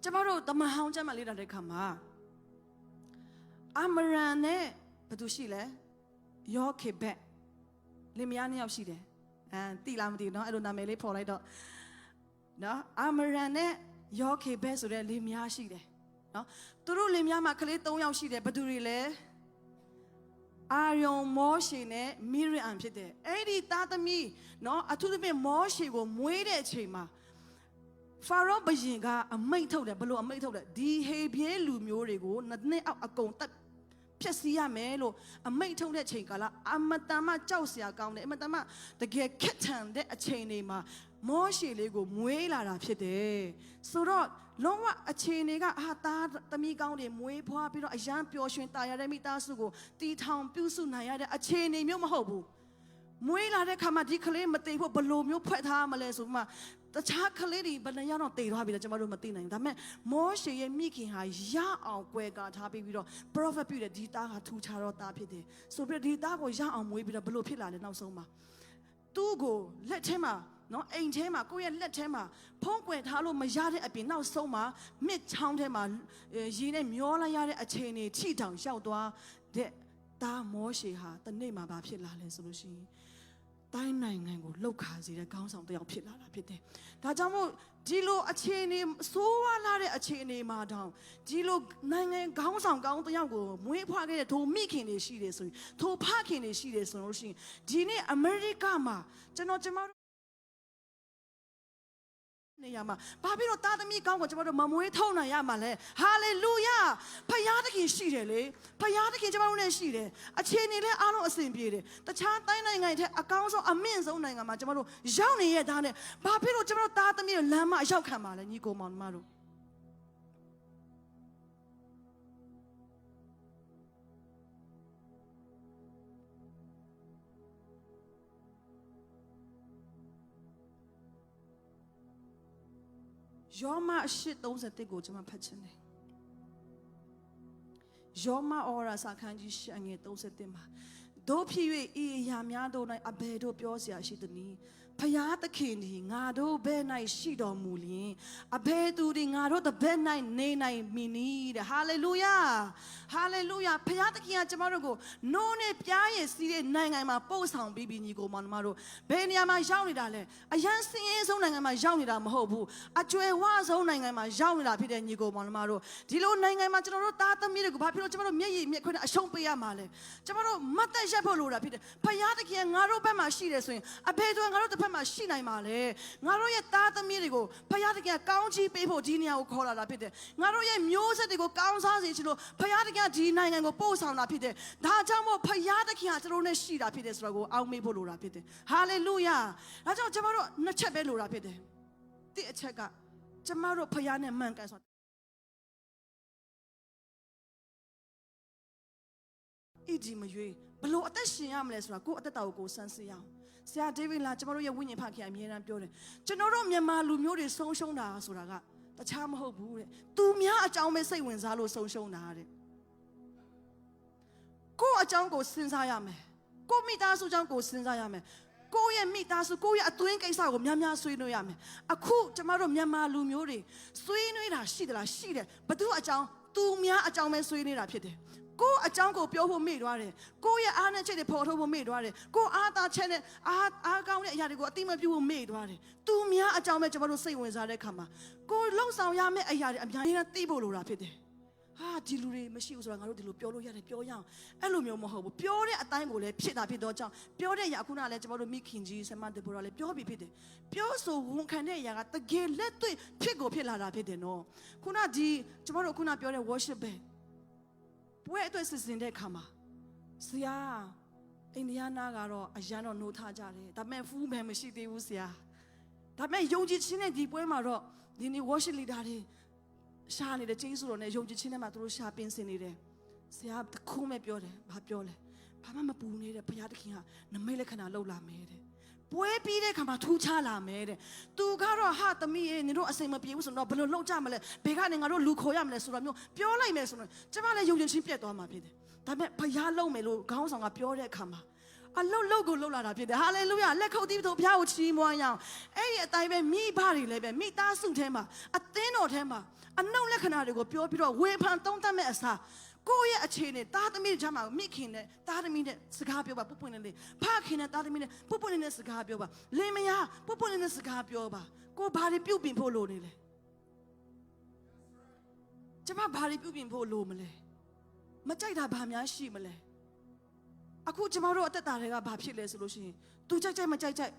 ကျမတို့တမန်ဟောင်းကျမ်းမှာလေ့လာတဲ့အခါမှာအမရန်နဲ့ဘယ်သူရှိလဲယောခေဘက်လင်မယားနှစ်ယောက်ရှိတယ်တိလားမသိဘူးเนาะအဲ့လိုနာမည်လေးဖော်လိုက်တော့နော်အမရန်နဲ့ ယောခေဘဲဆိုတဲ့လင်မယားရှိတယ်နော်သူတို့လင်မယားမှာကလေး3ယောက်ရှိတယ်ဘယ်သူတွေလဲအာရုံမောရှေနဲ့မိရိအံဖြစ်တယ်အဲ့ဒီသားသမီးနော်အထူးသဖြင့်မောရှေကိုမွေးတဲ့အချိန်မှာဖာရောဘုရင်ကအမိန့်ထုတ်တယ်ဘလို့အမိန့်ထုတ်တယ်ဒီဟေဘရဲလူမျိုးတွေကိုနှစ်အောက်အကုန်တက်ဖြည့်ဆည်းရမယ်လို့အမိန့်ထုတ်တဲ့ချိန်ကာလအမတန်မှကြောက်စရာကောင်းတယ်အမတန်မှတကယ်ခက်ထန်တဲ့အချိန်တွေမှာမောရှေလေးကိုမွေးလာတာဖြစ်တယ်ဆိုတော့လုံးဝအခြေအနေကသားသမီးကောင်းတွေမွေးဖွားပြီးတော့အရန်ပျော်ရွှင်တာရတဲ့မိသားစုကိုတီထောင်ပြုစုနိုင်ရတဲ့အခြေအနေမျိုးမဟုတ်ဘူးမွေးလာတဲ့ခါမှာဒီကလေးမသိဖို့ဘလို့မျိုးဖွဲ့ထားမလဲဆိုမှတခြားကလေးတွေဘယ်နှယောက်တော့တည်သွားပြီလဲကျွန်တော်တို့မသိနိုင်ဘူးဒါပေမဲ့မောရှေရဲ့မိခင်ဟာရအောင်ကွယ်ကာထားပြီးတော့ prophet ပြုတဲ့ဒီသားဟာထူခြားတော့သားဖြစ်တယ်ဆိုပြီးဒီသားကိုရအောင်မွေးပြီးတော့ဘလို့ဖြစ်လာလဲနောက်ဆုံးမှာသူ့ကိုလက်ထဲမှာနော်အိမ်ထဲမှာကိုယ့်ရဲ့လက်ထဲမှာဖုံးကွယ်ထားလို့မရတဲ့အပြင်နောက်ဆုံးမှာမြစ်ချောင်းထဲမှာရေနဲ့မျောလိုက်ရတဲ့အခြေအနေထိတောင်ရောက်သွားတဲ့သားမောရှေဟာတနေ့မှာဘာဖြစ်လာလဲဆိုလို့ရှိရင်တိုင်းနိုင်ငံကိုလှုပ်ခါစေတဲ့ခေါင်းဆောင်တစ်ယောက်ဖြစ်လာတာဖြစ်တယ်။ဒါကြောင့်မို့ဒီလိုအခြေအနေဆိုးဝါးလာတဲ့အခြေအနေမှာတောင်ဒီလိုနိုင်ငံခေါင်းဆောင်ကောင်းတစ်ယောက်ကိုမွေးဖွားခဲ့တဲ့ထိုမိခင်တွေရှိတယ်ဆိုရင်ထိုဖခင်တွေရှိတယ်ဆိုလို့ရှိရင်ဒီနေ့အမေရိကမှာကျမတို့နေရမှာဘာဖြစ်လို့သားသမီးကောင်းကိုကျွန်တော်တို့မမွေးထုံနိုင်ရမှာလဲဟာလေလုယာဖခင်သခင်ရှိတယ်လေဖခင်သခင်ကျွန်တော်တို့နဲ့ရှိတယ်အခြေအနေလည်းအားလုံးအဆင်ပြေတယ်တခြားတိုင်းနိုင်ငံတွေအကောင်းဆုံးအမြင့်ဆုံးနိုင်ငံမှာကျွန်တော်တို့ရောက်နေရတဲ့နဲ့ဘာဖြစ်လို့ကျွန်တော်တို့သားသမီးတွေလမ်းမအရောက်ခံပါလဲညီကိုမောင်မတို့ယောမအရှိ31ကိုကျွန်မဖတ်ချင်တယ်ယောမဩရာစာခန်းကြီးရှအငယ်31မှာတို့ဖြစ်၍ဤအရာများတို့၌အဘယ်တို့ပြောเสียရှိသနည်းဖျားသခင်သည်ငါတို့ဘဲ့၌ရှိတော်မူလျင်အဘယ်သူသည်ငါတို့တဘက်၌နေနိုင်မည်နည်းတဲ့ဟာလေလုယာဟာလေလုယာဖျားသခင်ကကျွန်တော်တို့ကိုနိုးနဲ့ပြားရည်စီးတဲ့နိုင်ငံမှာပို့ဆောင်ပြီးညီကိုမောင်နှမတို့ဘယ်နေရာမှာရောက်နေတာလဲအရန်စင်းရဲဆုံးနိုင်ငံမှာရောက်နေတာမဟုတ်ဘူးအကျွယ်ဝဆုံးနိုင်ငံမှာရောက်နေတာဖြစ်တဲ့ညီကိုမောင်နှမတို့ဒီလိုနိုင်ငံမှာကျွန်တော်တို့သားသမီးတွေကိုဘာဖြစ်လို့ကျွန်တော်တို့မျက်ရည်မျက်ခွန်းအရှုံးပေးရမှာလဲကျွန်တော်တို့မတ်တက်ရက်ဖို့လိုတာဖြစ်တယ်ဖျားသခင်ကငါတို့ဘက်မှာရှိတယ်ဆိုရင်အဘယ်သူငါတို့တစ်ဖက်မှာရှိနိုင်ပါလေငါတို့ရဲ့သားသမီးတွေကိုဖခင်တခင်ကောင်းချီးပေးဖို့ဒီနေရာကိုခေါ်လာတာဖြစ်တယ်ငါတို့ရဲ့မျိုးဆက်တွေကိုကောင်းစားစေချင်လို့ဖခင်တခင်ဒီနိုင်ငံကိုပို့ဆောင်တာဖြစ်တယ်ဒါကြောင့်မို့ဖခင်တခင်ကကျွန်တော်နဲ့ရှိတာဖြစ်တယ်ဆိုတော့ကိုအောက်မေ့ဖို့လိုတာဖြစ်တယ်ဟာလေလုယာဒါကြောင့်ကျွန်တော်တို့နှစ်ချက်ပဲလိုတာဖြစ်တယ်တစ်အချက်ကကျွန်တော်တို့ဖခင်နဲ့မှန်ကန်စွာအီဒီမရွေးဘလို့အသက်ရှင်ရမလဲဆိုတာကိုယ့်အသက်တာကိုစမ်းစစ်ရအောင်ဆရာဒေးဗစ်လာကျွန်တော်တို့ရဲ့ဝိညာဉ်ဖခင်အမြဲတမ်းပြောတယ်ကျွန်တော်တို့မြန်မာလူမျိုးတွေဆုံးရှုံးတာဆိုတာကတခြားမဟုတ်ဘူးတဲ့သူများအကြောင်းပဲစိတ်ဝင်စားလို့ဆုံးရှုံးတာတဲ့ကိုယ့်အကြောင်းကိုစဉ်းစားရမယ်ကိုယ့်မိသားစုအကြောင်းကိုစဉ်းစားရမယ်ကိုယ့်ရဲ့မိသားစုကိုယ့်ရဲ့အတွင်းကိစ္စကိုများများဆွေးနွေးရမယ်အခုကျွန်တော်တို့မြန်မာလူမျိုးတွေဆွေးနွေးတာရှိသလားရှိတယ်ဘသူအကြောင်းသူများအကြောင်းပဲဆွေးနွေးတာဖြစ်တယ်ကိုယ့်အကြောင်းကိုပြောဖို့မေ့သွားတယ်ကိုယ့်ရဲ့အားနဲ့ချက်တွေပေါ်ထုတ်ဖို့မေ့သွားတယ်ကိုယ့်အားသားချက်နဲ့အားကောင်းတဲ့အရာတွေကိုအတိမပြုဖို့မေ့သွားတယ်သူများအကြောင်းပဲကျွန်တော်တို့စိတ်ဝင်စားတဲ့ခါမှာကိုယ်လှုပ်ဆောင်ရမယ့်အရာတွေအများကြီးသိဖို့လိုတာဖြစ်တယ်ဟာဒီလူတွေမရှိဘူးဆိုတာငါတို့ဒီလိုပြောလို့ရတယ်ပြောရအောင်အဲ့လိုမျိုးမဟုတ်ဘူးပြောတဲ့အတိုင်းကိုလည်းဖြစ်တာဖြစ်တော့ကြောင့်ပြောတဲ့အရာခုနကလည်းကျွန်တော်တို့မိခင်ကြီးဆမတေဘော်လည်းပြောပြီးဖြစ်တယ်ပြောဆိုဝန်ခံတဲ့အရာကတကယ်လက်တွေ့ဖြစ်ကိုဖြစ်လာတာဖြစ်တယ်နော်ခုနဒီကျွန်တော်တို့ခုနပြောတဲ့ worship ပဲပွဲအတွက်စစ်စင်တဲ့ခါမှာဆရာအိန္ဒိယနာကတော့အရန်တော့နှိုးထားကြတယ်ဒါပေမဲ့ဖူးမယ်မရှိသေးဘူးဆရာဒါပေမဲ့ယုံကြည်ခြင်းနဲ့ဒီပွဲမှာတော့ဒီနေ့ worship leader တွေရှာနေတဲ့ကျေးဇူးတော်နဲ့ယုံကြည်ခြင်းနဲ့မှသူတို့ရှာပင်းစင်နေတယ်ဆရာတခုမဲ့ပြောတယ်ဘာပြောလဲဘာမှမပူနေတဲ့ဘုရားသခင်ကနမိတ်လက္ခဏာလှုပ်လာမယ်တဲ့ပွဲပြီးတဲ့ခါမှာထူးခြားလာမယ်တဲ့သူကတော့ဟာသမီးရေနင်တို့အစိမ်မပြေဘူးဆိုတော့ဘယ်လိုလှုပ်ကြမလဲဘယ်ကနေငါတို့လူခေါ်ရမလဲဆိုတော့မျိုးပြောလိုက်မယ်ဆိုတော့ကျမလည်းယုံကြည်ခြင်းပြတ်သွားမှာဖြစ်တယ်ဒါပေမဲ့ဘုရားလှုပ်မယ်လို့ခေါင်းဆောင်ကပြောတဲ့အခါမှာအလုတ်ကိုလှုပ်လာတာဖြစ်တယ်ဟာလေလုယာလက်ခုပ်တီးပြီးတော့ဘုရားကိုချီးမွမ်းရအောင်အဲ့ဒီအတိုင်းပဲမိဘတွေလည်းပဲမိသားစုထဲမှာအသင်းတော်ထဲမှာအနှုတ်လက္ခဏာတွေကိုပြောပြီးတော့ဝေဖန်သုံးသပ်မဲ့အစားကိုယ့်ရဲ့အခြေအနေသားသမီးတွေကြားမှာမိခင်နဲ့သားသမီးနဲ့စကားပြောပါပုပ်ပွင့်နေဖခင်နဲ့သားသမီးနဲ့ပုပ်ပွင့်နေတဲ့စကားပြောပါလင်မယားပုပ်ပွင့်နေတဲ့စကားပြောပါကိုဘာတွေပြုတ်ပြင်ဖို့လိုနေလဲ ကျမဘာတွေပြုပြင်ဖို့လိုမလဲမကြိုက်တာဘာများရှိမလဲအခုကျမတို့အသက်တာတွေကဘာဖြစ်လဲဆိုလို့ရှိရင် तू ကြိုက်ကြိုက်မကြိုက်ကြိုက်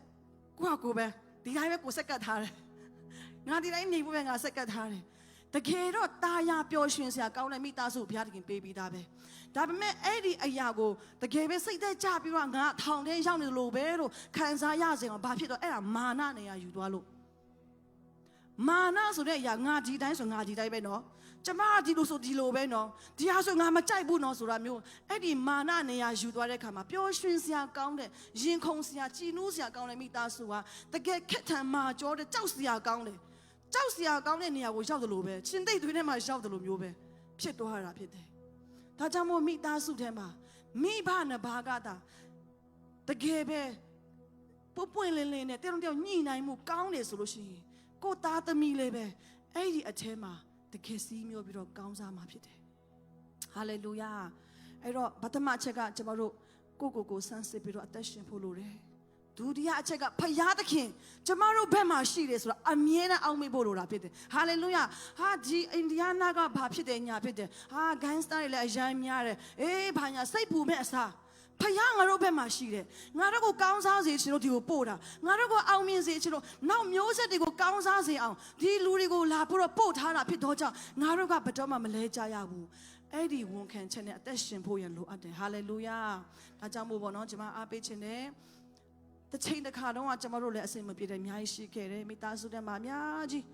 ကိုပဲဒီတိုင်းပဲကိုစက်ကတ်ထားတယ်ငါဒီတိုင်းနေဖို့ပဲငါစက်ကတ်ထားတယ်တကယ်တော့ตาရပျော်ရွှင်စရာကောင်းတဲ့မိသားစုဘုရားသခင်ပေးပြီးသားပဲဒါပေမဲ့အဲ့ဒီအရာကိုတကယ်ပဲစိတ်သက်ကြပြီးတော့ငါထောင်ထဲရောက်နေလို့ပဲလို့ခံစားရစေအောင်ဘာဖြစ်တော့အဲ့ဒါမာနနေရာယူသွားလို့မာနဆိုတဲ့အရာငါဒီတိုင်းဆိုငါဒီတိုင်းပဲနော်ကျမဒီလိုဆိုဒီလိုပဲနော်ဒီဟာဆိုငါမကြိုက်ဘူးနော်ဆိုတာမျိုးအဲ့ဒီမာနနေရာယူသွားတဲ့ခါမှာပျော်ရွှင်စရာကောင်းတဲ့ရင်ခုန်စရာကြည်နူးစရာကောင်းတဲ့မိသားစုဟာတကယ်ခက်ထန်မာကြောတဲ့ကြောက်စရာကောင်းတယ်ကြောက်စရာကောင်းတဲ့နေရာကိုရောက်တယ်လို့ပဲရှင်သိတ်သွေးထဲမှာရောက်တယ်လို့မျိုးပဲဖြစ်သွားတာဖြစ်တယ်ဒါကြောင့်မို့မိသားစုထဲမှာမိဘနှစ်ပါးကသာတကယ်ပဲပွင့်လင်းလင်းနဲ့တယောက်ညှိနှိုင်းမှုကောင်းတယ်ဆိုလို့ရှိရင်ကိုသားသမီးလေးပဲအဲ့ဒီအထဲမှာတကယ်စီးမျိုးပြီးတော့ကောင်းစားမှာဖြစ်တယ်ဟာလေလုယာအဲ့တော့ပထမအချက်ကကျွန်တော်တို့ကိုဆန်းစစ်ပြီးတော့အသက်ရှင်ဖို့လိုတယ်ဒုတိယအချက်ကဖယားသခင်ကျမတို့ဘက်မှာရှိတယ်ဆိုတော့အမြဲတမ်းအောက်မေ့ဖို့လိုတာဖြစ်တယ်ဟာလေလုယာဟာဒီအိန္ဒိယနာကဘာဖြစ်တယ်ညာဖြစ်တယ်ဟာဂိုင်းစတာတွေလည်းအရင်များတယ်အေးဘာညာစိတ်ပူမဲ့အစားဖယားငါတို့ဘက်မှာရှိတယ်ငါတို့ကိုကောင်းစားစေချင်လို့ဒီကိုပို့တာငါတို့ကိုအောင်မြင်စေချင်လို့နောက်မျိုးဆက်တွေကိုကောင်းစားစေအောင်ဒီလူတွေကိုလာပြီးတော့ပို့ထားတာဖြစ်တော့ကြောင့်ငါတို့ကဘယ်တော့မှမလဲကြရဘူးအဲ့ဒီဝန်ခံချက်နဲ့အသက်ရှင်ဖို့ရန်လိုအပ်တယ်ဟာလေလုယာဒါကြောင့်မို့ပေါ့နော်ကျွန်မအားပေးခြင်းနဲ့တစ်ချိန်တစ်ခါတော့ကျွန်တော်တို့လည်းအစင်မပြေတယ်အများကြီးရှိခဲ့တယ်မိသားစုထဲမှာအများကြီး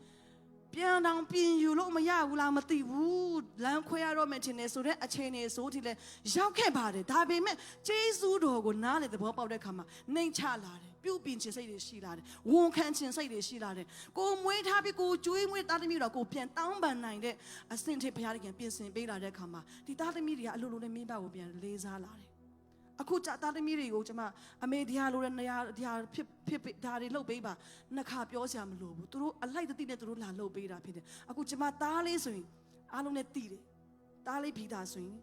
ပြန်တောင်ပြင်ယူလို့မရဘူးလားမသိဘူးလမ်းခွဲရတော့မယ်ထင်တယ်ဆိုတော့အချိန်နေဆိုဒီလဲရောက်ခဲ့ပါတယ်ဒါပေမဲ့ကျေးဇူးတော်ကိုနားလေသဘောပေါက်တဲ့ခါမှာနှိမ်ချလာတယ်ပြုတ်ပြင်ခြင်းစိတ်တွေရှိလာတယ်ဝန်ခံခြင်းစိတ်တွေရှိလာတယ်ကိုမွေးထားပြီးကိုကျွေးမွေးသားသမီးတော်ကိုပြန်တောင်းပန်နိုင်တဲ့အဆင့်ထိဘုရားခင်ပြင်ဆင်ပေးလာတဲ့ခါမှာဒီသားသမီးတွေကအလိုလိုနဲ့မင်းဘကိုပြန်လေးစားလာတယ်အခုသားသမီးတွေကိုကျွန်မအမေတရားလိုတဲ့နေရာတရားဖြစ်ဒါတွေလှုပ်ပေးပါနှစ်ခါပြောစရာမလိုဘူးသူတို့အလိုက်တသိနဲ့သူတို့လာလှုပ်ပေးတာဖြစ်တယ်အခုကျွန်မသားလေးဆိုရင်အားလုံးနဲ့တည်တယ်သားလေးပြီးတာဆိုရင်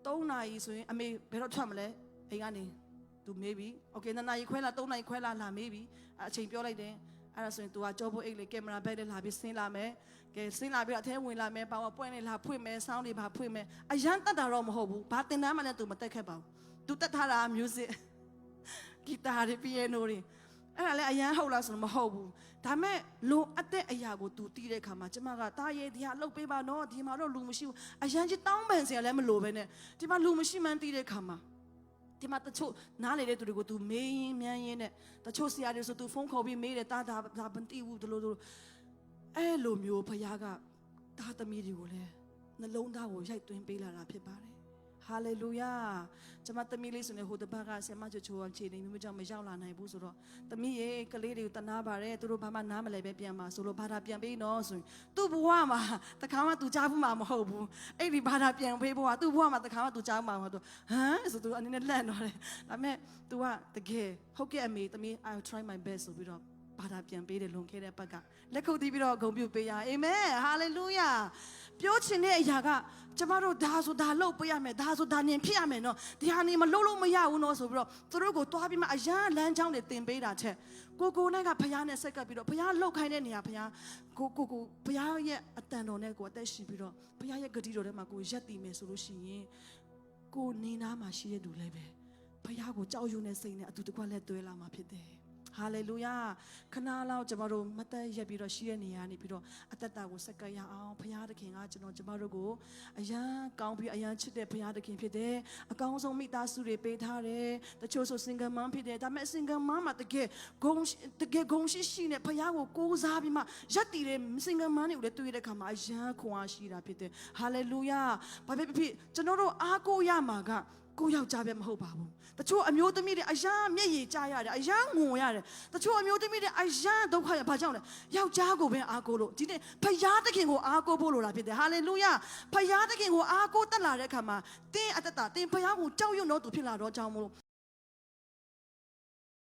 3 နာရီဆိုရင်အမေဘယ်တော့ထွက်မလဲအိမ်ကနေသူမေးပြီโอเค2 နာရီခွဲလာ3 နာရီခွဲလာမေးပြီအချိန်ပြောလိုက်တယ်အဲ့ဒါဆိုရင် तू ကကြောဖို့အိတ်လေကင်မရာဘက်နဲ့လာပြီးဆင်းလာမယ်ကဲဆင်းလာပြီးတော့အထဲဝင်လာမယ်ပါဝါပွင့်နဲ့လာဖွင့်မယ်ဆောင်းတွေပါဖွင့်မယ်အရန်တတ်တာတော့မဟုတ်ဘူးဘာတင်တန်းမှလည်း तू မတက်ခဲ့ပါဘူးသူတက်ထားတာ music ဂီတာတွေ piano တွေအဲ့ဒါလည်းအရန်ဟုတ်လားဆိုတော့မဟုတ်ဘူးဒါမဲ့လုံအပ်တဲ့အရာကို तू တီးတဲ့ခါမှာကျမကတားရဲဒီဟာလှုပ်ပေးပါနော်ဒီမှာတော့လူမရှိဘူးအရန်ကြီးတောင်းပန်စရာလည်းမလိုပဲနဲ့ဒီမှာလူမရှိမှန်းတီးတဲ့ခါမှာဒီမှာတချို့နားလေတဲ့သူတွေကို तू မေးရင်မြန်းရင်းနဲ့တချို့ဆရာတွေဆို तू ဖုန်းခေါ်ပြီးမေးတယ်တားဒါမသိဘူးဒီလိုအဲ့လိုမျိုးဖခင်ကတားသမီးတွေကိုလည်းနှလုံးသားကိုရိုက်သွင်းပေးလာတာဖြစ်ပါတယ်ဟာလေလုယာကျွန်မသမီးလေးဆိုနေဟိုတပတ်ကဆရာမချိုအောင်ခြေနေမျိုးကြောင့်မရောက်လာနိုင်ဘူးဆိုတော့သမီးရေကလေးတွေကိုတနာပါတယ်သူတို့ဘာမှနားမလဲပဲပြန်ပါဆိုလို့ဘာသာပြန်ပေးနော်ဆိုရင်သူ့ဘဝမှာတခါမှသူကြားဘူးမှာမဟုတ်ဘူးအဲ့ဒီဘာသာပြန်ပေးဖို့ကသူ့ဘဝမှာတခါမှသူကြားမှာမဟုတ်ဘူးဟမ်ဆိုသူအနေနဲ့လက်တော့တယ်ဒါပေမဲ့ तू ကတကယ်ဟုတ်ကဲ့အမေသမီး I'll try my best ဆိုပြီးတော့ဘာသာပြန်ပေးတယ်လွန်ခဲ့တဲ့ဘက်ကလက်ခုပ်တီးပြီးတော့ဂုဏ်ပြုပေးရအာမင်ဟာလေလုယာပြောချင်တဲ့အရာကကျမတို့ဒါဆိုဒါလုပ်ပေးရမယ်ဒါဆိုဒါနင်ဖြစ်ရမယ်နော်ဒီဟာနေမလုပ်လို့မရဘူးနော်ဆိုပြီးတော့သူတို့ကိုတွားပြီးမှအရန်လမ်းကြောင်းတွေတင်ပေးတာတဲ့ကိုနဲ့ကဖခင်နဲ့ဆက်ကပ်ပြီးတော့ဖခင်လှုပ်ခိုင်းတဲ့နေရာဖခင်ကိုဖခင်ရဲ့အတန်တော်နဲ့ကိုအသက်ရှင်ပြီးတော့ဖခင်ရဲ့ဂတိတော်ထဲမှာကိုရက်တည်မယ်ဆိုလို့ရှိရင်ကိုနေနာမှာရှိတဲ့သူလည်းပဲဖခင်ကိုကြောက်ရွံ့တဲ့စိတ်နဲ့အတူတကွလက်တွဲလာမှာဖြစ်တယ်ဟာလေလုယာခဏလောက်ကျွန်တော်တို့မသက်ရက်ပြီးတော့ရှိတဲ့နေရာနေပြီးတော့အသက်တာကိုစက္ကပ်ရအောင်ဘုရားသခင်ကကျွန်တော်တို့ကိုအယံကောင်းပြီးအယံချစ်တဲ့ဘုရားသခင်ဖြစ်တယ်အကောင်းဆုံးမိသားစုတွေပေးထားတယ်တချို့ဆို single mom ဖြစ်တယ်ဒါပေမဲ့ single mom မှာတကယ်ဂုဏ်ရှိနဲ့ဘုရားကိုကိုးစားပြီးမှရက်တည်တဲ့ single mom တွေကိုလည်းတွေ့တဲ့အခါမှာအယံခွန်အားရှိတာဖြစ်တယ်ဟာလေလုယာဘာဖြစ်ကျွန်တော်တို့အားကိုးရမှာကကိုယောက်ျားပဲမဟုတ်ပါဘူးတချို့အမျိုးသမီးတွေအယံမျက်ရည်ကျရတယ်အယံငုံရတယ်တချို့အမျိုးသမီးတွေအယံဒုက္ခရဘာကြောင့်လဲယောက်ျားကိုပဲအားကိုးလို့ဒီနေ့ဖယားသခင်ကိုအားကိုးဖို့လိုတာဖြစ်တယ်ဟာလေလုယာဖယားသခင်ကိုအားကိုးတက်လာတဲ့အခါမှာတင်းအတ္တတင်းဖယားကိုကြောက်ရွံ့တော့သူဖြစ်လာတော့ကြောင်းမို့